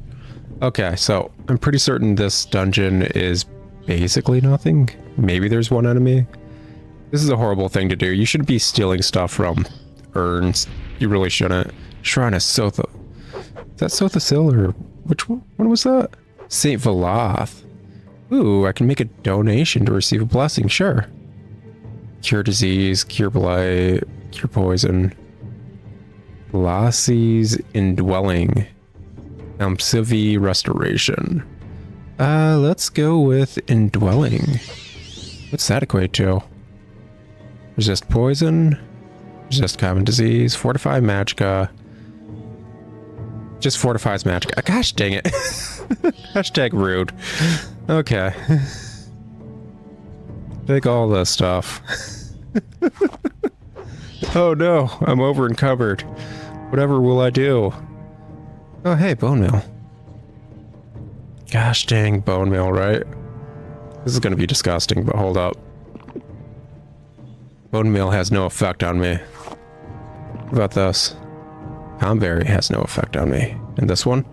Okay, so I'm pretty certain this dungeon is basically nothing. Maybe there's one enemy. This is a horrible thing to do. You shouldn't be stealing stuff from urns. You really shouldn't. Shrine of Sotha. Is that Sotha or which one? What was that? Saint Veloth. Ooh, I can make a donation to receive a blessing. Sure. Cure disease, cure blight, cure poison. Lassie's indwelling. Civi restoration. Let's go with indwelling. What's that equate to? Resist poison. Resist common disease. Fortify magicka. Just fortifies magicka. Gosh dang it. Hashtag rude. Okay. Take all this stuff. Oh no, I'm over encumbered. Whatever will I do? Oh hey, bone meal. Gosh dang bone meal, right? This is gonna be disgusting, but hold up. Bone meal has no effect on me. What about this? Comberry has no effect on me. And this one?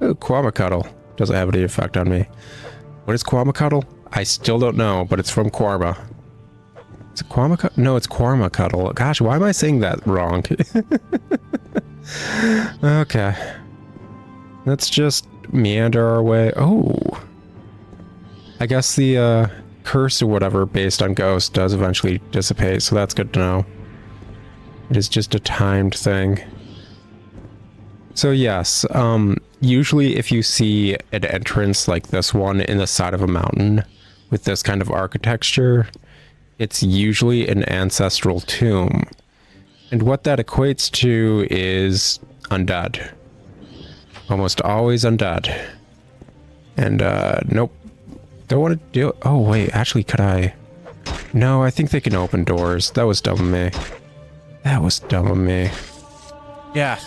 Oh, Quamacuddle doesn't have any effect on me. What is Quamacuddle? I still don't know, but it's from Quarma. Is it Quamacuddle? No, it's Quamacuddle. Gosh, why am I saying that wrong? Okay. Let's just meander our way. Oh. I guess the curse or whatever based on ghost does eventually dissipate, so that's good to know. It is just a timed thing. So yes, usually if you see an entrance like this one in the side of a mountain with this kind of architecture, it's usually an ancestral tomb. And what that equates to is undead. Almost always undead. And nope. Don't want to do it. Oh wait, actually could I? No, I think they can open doors. That was dumb of me. That was dumb of me. Yeah.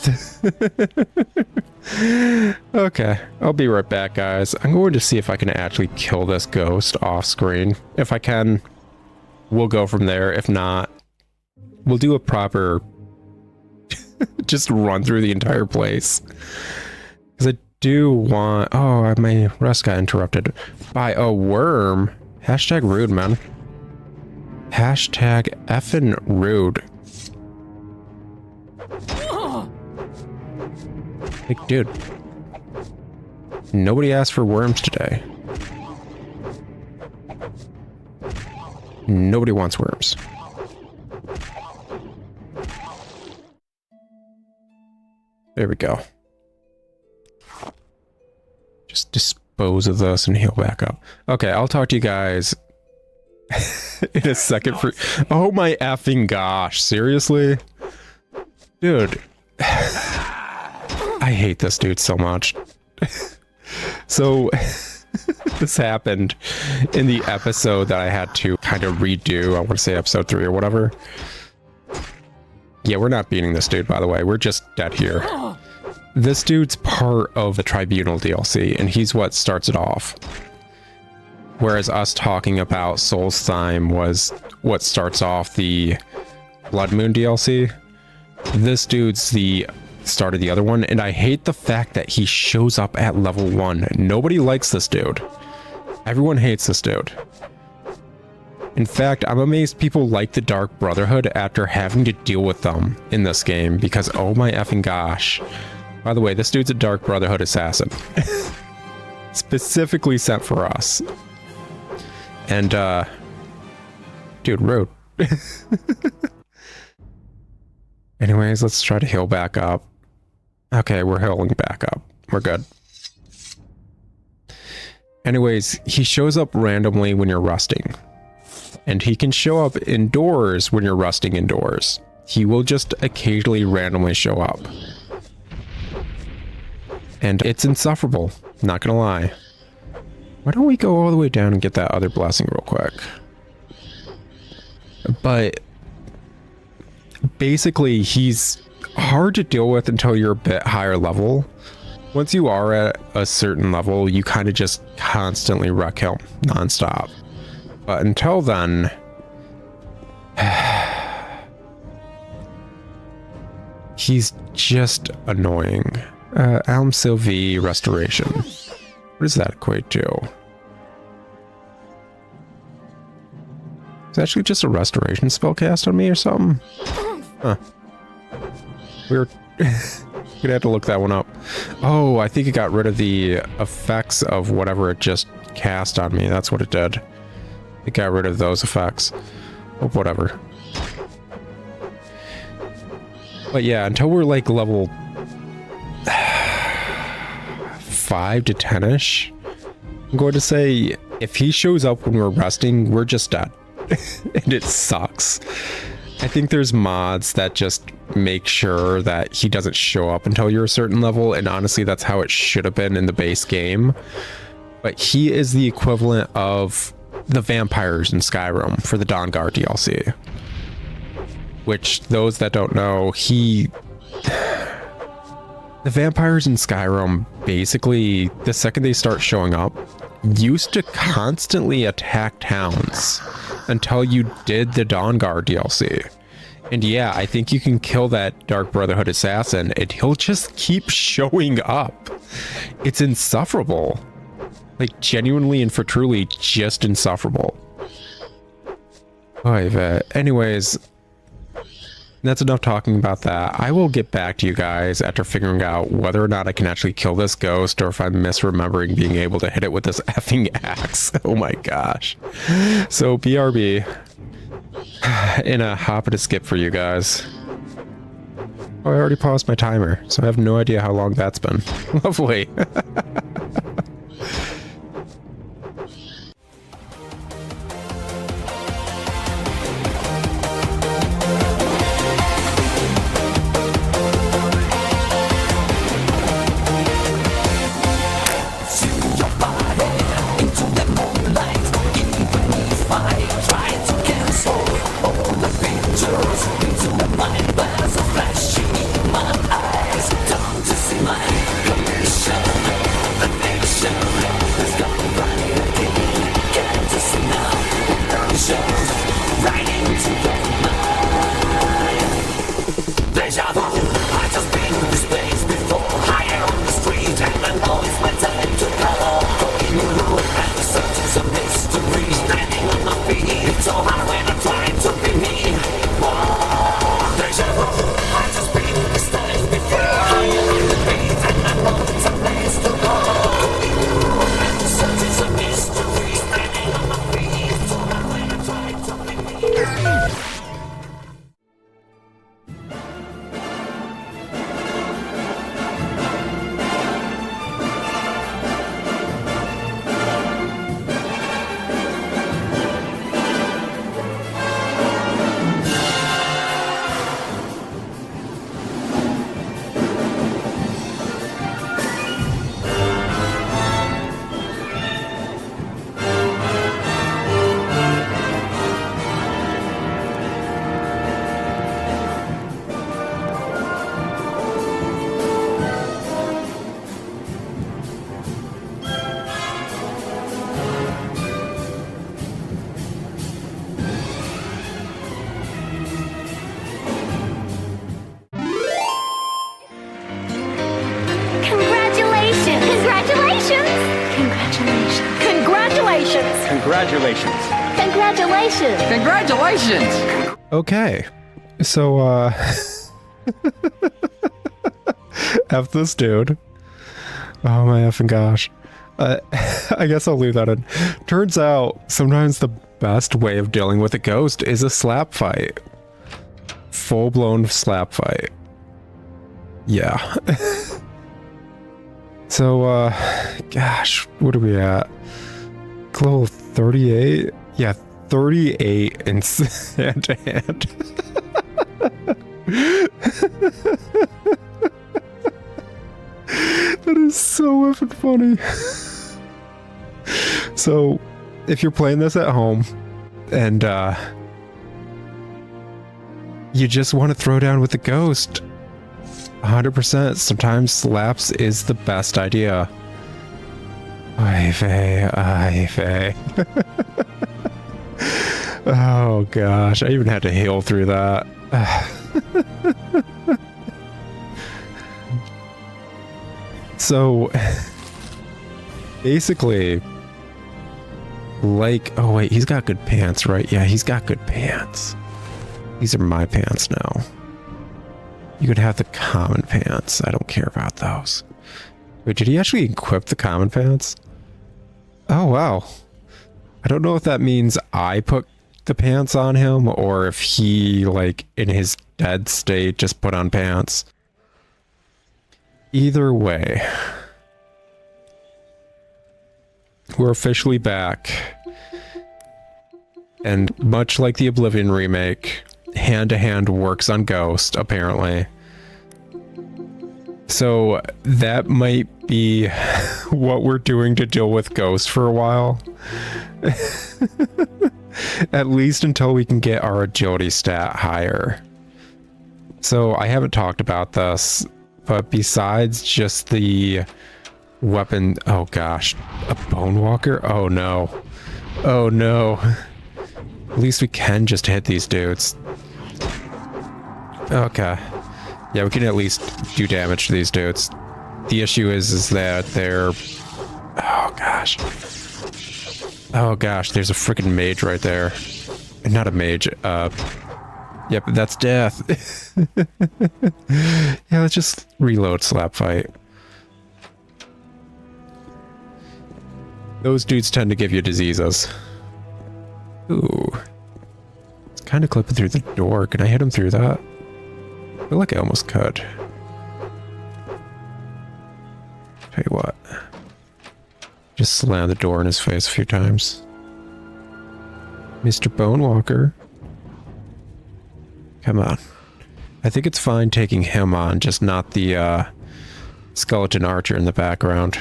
Okay, I'll be right back, guys. I'm going to see if I can actually kill this ghost off screen. If I can, we'll go from there. If not, we'll do a proper just run through the entire place. Because I do want... Oh, my rest got interrupted by a worm. Hashtag rude, man. Hashtag effing rude. Like, dude. Nobody asked for worms today. Nobody wants worms. There we go. Just dispose of this and heal back up. Okay, I'll talk to you guys in a second. For oh my effing gosh, seriously? Dude. I hate this dude so much. So this happened in the episode that I had to kind of redo. I want to say episode 3 or whatever. Yeah, we're not beating this dude, by the way. We're just dead here. This dude's part of the Tribunal DLC, and he's what starts it off. Whereas us talking about Solstheim was what starts off the Blood Moon DLC. This dude's the start of the other one, and I hate the fact that he shows up at level 1. Nobody likes this dude. Everyone hates this dude. In fact, I'm amazed people like the Dark Brotherhood after having to deal with them in this game, because oh my effing gosh. By the way, this dude's a Dark Brotherhood assassin. Specifically sent for us. And, dude, rude. Anyways, let's try to heal back up. Okay, we're healing back up. We're good. Anyways, he shows up randomly when you're resting. And he can show up indoors when you're resting indoors. He will just occasionally randomly show up. And it's insufferable, not gonna lie. Why don't we go all the way down and get that other blessing real quick? But basically, he's hard to deal with until you're a bit higher level. Once you are at a certain level, you kind of just constantly wreck him nonstop. But until then, he's just annoying. Alm Sylvie Restoration. What does that equate to? It's actually just a restoration spell cast on me or something? Huh. Weird. Gonna have to look that one up. Oh, I think it got rid of the effects of whatever it just cast on me. That's what it did. It got rid of those effects. Oh, whatever. But yeah, until we're like level 5 to 10-ish, I'm going to say if he shows up when we're resting, we're just dead. And it sucks. I think there's mods that just make sure that he doesn't show up until you're a certain level, and honestly that's how it should have been in the base game. But he is the equivalent of the vampires in Skyrim for the Dawnguard DLC. Which, those that don't know, the vampires in Skyrim, basically, the second they start showing up, used to constantly attack towns until you did the Dawnguard DLC. And yeah, I think you can kill that Dark Brotherhood assassin and he'll just keep showing up. It's insufferable. Like, genuinely and for truly, just insufferable. Anyways, that's enough talking about that. I will get back to you guys after figuring out whether or not I can actually kill this ghost, or if I'm misremembering being able to hit it with this effing axe. Oh my gosh. So BRB in a hop and a skip for you guys. Oh, I already paused my timer, so I have no idea how long that's been. Lovely. My commission, the Congratulations! Congratulations! Congratulations. Congratulations! Congratulations! Okay. So, F this dude. Oh my effing gosh. I guess I'll leave that in. Turns out, sometimes the best way of dealing with a ghost is a slap fight. Full-blown slap fight. Yeah. So, gosh, what are we at? Level 38? Yeah, 38 in hand-to-hand. That is so effing funny. So, if you're playing this at home, and, you just want to throw down with the ghost, 100%, sometimes slaps is the best idea. Ay vey. Oh gosh, I even had to heal through that. So, basically, like, oh wait, he's got good pants, right? Yeah, he's got good pants. These are my pants now. You could have the common pants. I don't care about those. Wait, did he actually equip the common pants? Oh, wow. I don't know if that means I put the pants on him or if he, like, in his dead state, just put on pants. Either way, we're officially back. And much like the Oblivion remake, hand-to-hand works on Ghost, apparently. So that might be what we're doing to deal with Ghost for a while. At least until we can get our agility stat higher. So I haven't talked about this, but besides just the weapon... Oh gosh, a Bone Walker? Oh no. Oh no. At least we can just hit these dudes. Okay. Yeah, we can at least do damage to these dudes. The issue is that they're... Oh gosh. Oh gosh, there's a freaking mage right there. Not a mage, yep, that's death. Yeah, let's just reload slap fight. Those dudes tend to give you diseases. Ooh. It's kind of clipping through the door. Can I hit him through that? I feel like I almost could. Tell you what. Just slam the door in his face a few times. Mr. Bonewalker. Come on. I think it's fine taking him on, just not the skeleton archer in the background.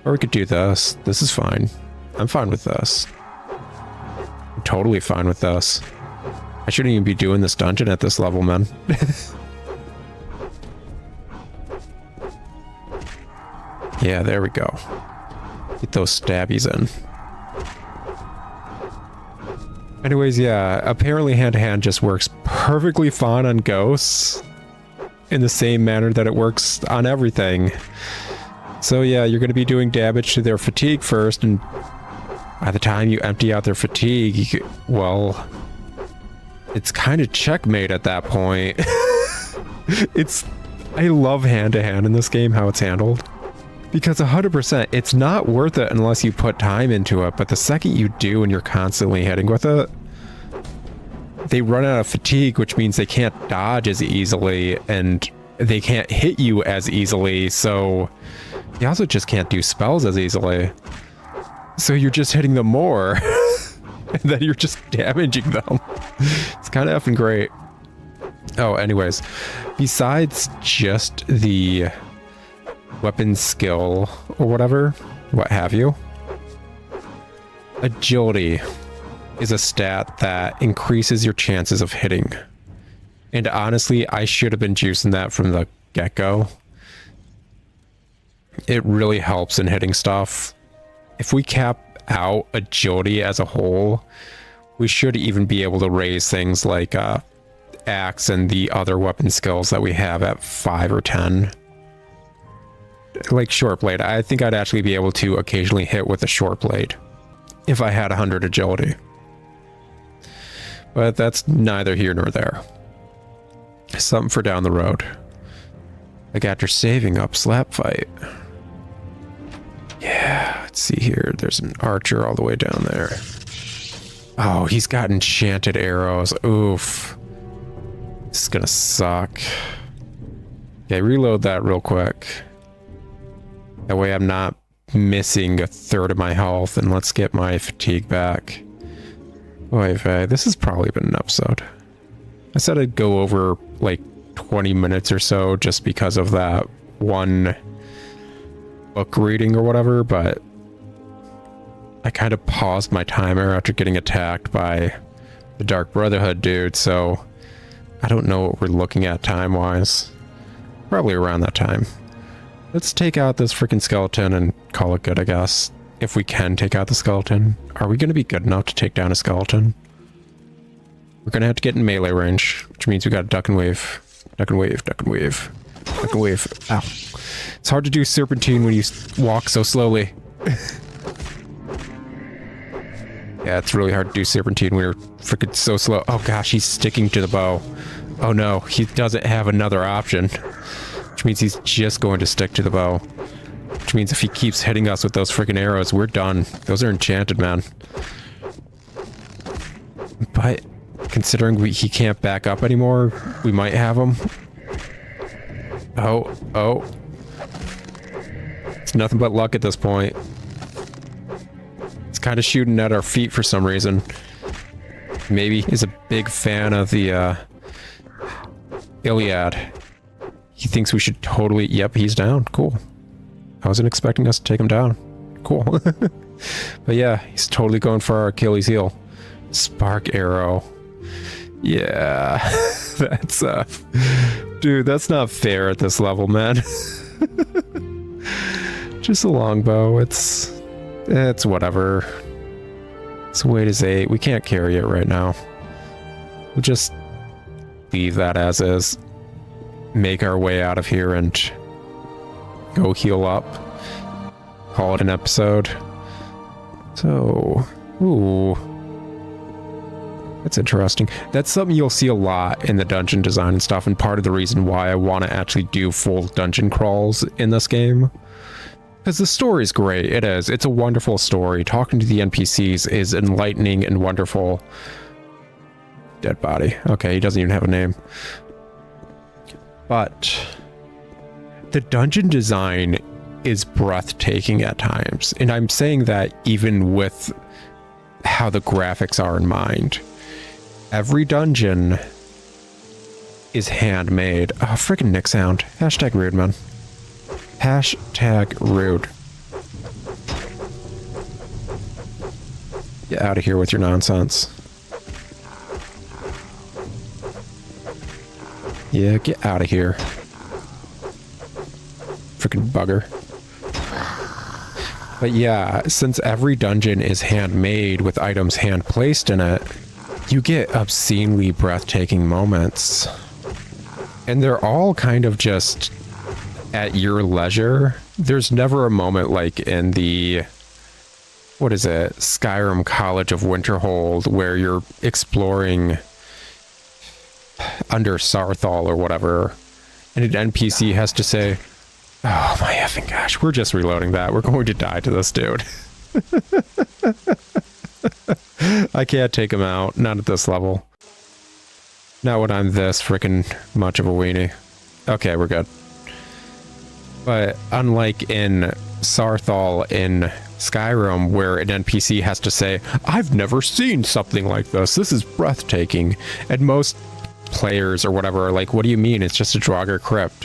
Or we could do this. This is fine. I'm fine with this. I'm totally fine with this. I shouldn't even be doing this dungeon at this level, man. Yeah, there we go. Get those stabbies in. Anyways, yeah, apparently hand-to-hand just works perfectly fine on ghosts in the same manner that it works on everything. So yeah, you're going to be doing damage to their fatigue first, and by the time you empty out their fatigue, well, it's kind of checkmate at that point. I love hand-to-hand in this game, how it's handled. Because 100%, it's not worth it unless you put time into it, but the second you do and you're constantly hitting with it, they run out of fatigue, which means they can't dodge as easily, and they can't hit you as easily, so you also just can't do spells as easily. So you're just hitting them more, and then you're just damaging them. It's kind of effing great. Oh, anyways, besides just the weapon skill or whatever, what have you, agility is a stat that increases your chances of hitting. And honestly, I should have been juicing that from the get-go. It really helps in hitting stuff. If we cap out agility as a whole, we should even be able to raise things like axe and the other weapon skills that we have at 5 or 10. like short blade. I think I'd actually be able to occasionally hit with a short blade if I had 100 agility. But that's neither here nor there. Something for down the road. Like after saving up slap fight. Yeah, let's see here. There's an archer all the way down there. Oh, he's got enchanted arrows. Oof. This is gonna suck. Okay, reload that real quick. That way I'm not missing a third of my health, and let's get my fatigue back. Boy, this has probably been an episode. I said I'd go over like 20 minutes or so just because of that one book reading or whatever, but I kind of paused my timer after getting attacked by the Dark Brotherhood dude, so I don't know what we're looking at time-wise. Probably around that time. Let's take out this freaking skeleton and call it good, I guess. If we can take out the skeleton. Are we going to be good enough to take down a skeleton? We're going to have to get in melee range, which means we got to duck and wave. Duck and wave, duck and wave. Duck and wave. Ow. It's hard to do serpentine when you walk so slowly. Yeah, it's really hard to do serpentine when you're freaking so slow. Oh gosh, he's sticking to the bow. Oh no, he doesn't have another option. Which means he's just going to stick to the bow. Which means if he keeps hitting us with those freaking arrows, we're done. Those are enchanted, man. But considering he can't back up anymore, we might have him. Oh. It's nothing but luck at this point. It's kind of shooting at our feet for some reason. Maybe he's a big fan of the Iliad. He thinks we should totally... Yep, he's down. Cool. I wasn't expecting us to take him down. Cool. But yeah, he's totally going for our Achilles heel. Spark arrow. Yeah. That's dude, that's not fair at this level, man. Just a longbow. It's whatever. Its weight is 8. We can't carry it right now. We'll just leave that as is. Make our way out of here and go heal up. Call it an episode. So, ooh. That's interesting. That's something you'll see a lot in the dungeon design and stuff, and part of the reason why I want to actually do full dungeon crawls in this game. Because the story's great. It is. It's a wonderful story. Talking to the NPCs is enlightening and wonderful. Dead body. Okay, he doesn't even have a name. But the dungeon design is breathtaking at times. And I'm saying that even with how the graphics are in mind. Every dungeon is handmade. Oh, freaking Nick sound. Hashtag rude, man. Hashtag rude. Get out of here with your nonsense. Yeah, get out of here. Freaking bugger. But yeah, since every dungeon is handmade with items hand placed in it, you get obscenely breathtaking moments. And they're all kind of just at your leisure. There's never a moment like in the, what is it, Skyrim College of Winterhold, where you're exploring under Sarthal or whatever, and an NPC has to say, oh my effing gosh, we're just reloading that. We're going to die to this dude. I can't take him out. Not at this level. Not when I'm this freaking much of a weenie. Okay, we're good. But unlike in Sarthal in Skyrim, where an NPC has to say, I've never seen something like this. This is breathtaking. And most players or whatever are like, what do you mean? It's just a Draugr crypt.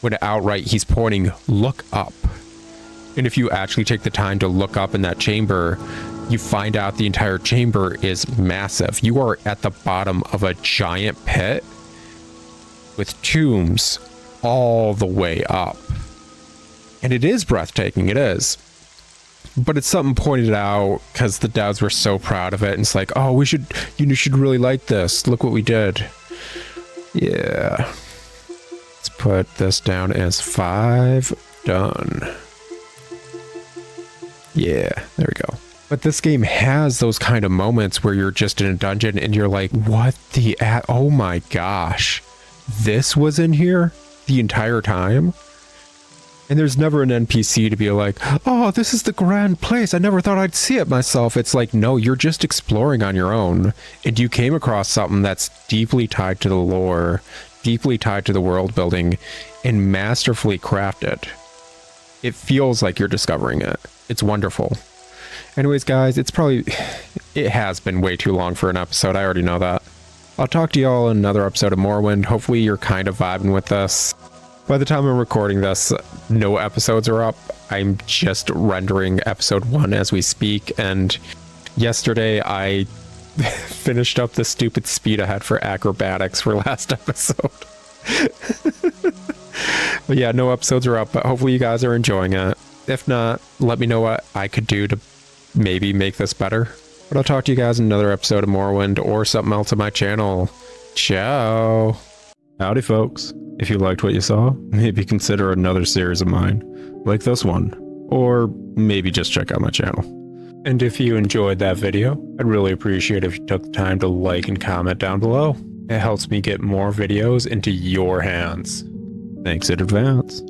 When outright he's pointing, look up. And if you actually take the time to look up in that chamber, you find out the entire chamber is massive. You are at the bottom of a giant pit with tombs all the way up. And it is breathtaking, it is. But it's something pointed out because the devs were so proud of it. And it's like, oh, you should really like this. Look what we did. Yeah. Let's put this down as 5. Done. Yeah, there we go. But this game has those kind of moments where you're just in a dungeon and you're like, what the oh my gosh, this was in here the entire time? And there's never an NPC to be like, oh, this is the grand place. I never thought I'd see it myself. It's like, no, you're just exploring on your own. And you came across something that's deeply tied to the lore, deeply tied to the world building, and masterfully crafted. It feels like you're discovering it. It's wonderful. Anyways, guys, it has been way too long for an episode. I already know that. I'll talk to y'all in another episode of Morrowind. Hopefully you're kind of vibing with this. By the time I'm recording this, no episodes are up. I'm just rendering episode 1 as we speak. And yesterday I finished up the stupid speed ahead for acrobatics for last episode. But yeah, no episodes are up, but hopefully you guys are enjoying it. If not, let me know what I could do to maybe make this better. But I'll talk to you guys in another episode of Morrowind or something else on my channel. Ciao. Howdy, folks. If you liked what you saw, maybe consider another series of mine, like this one, or maybe just check out my channel. And if you enjoyed that video, I'd really appreciate if you took the time to like and comment down below. It helps me get more videos into your hands. Thanks in advance.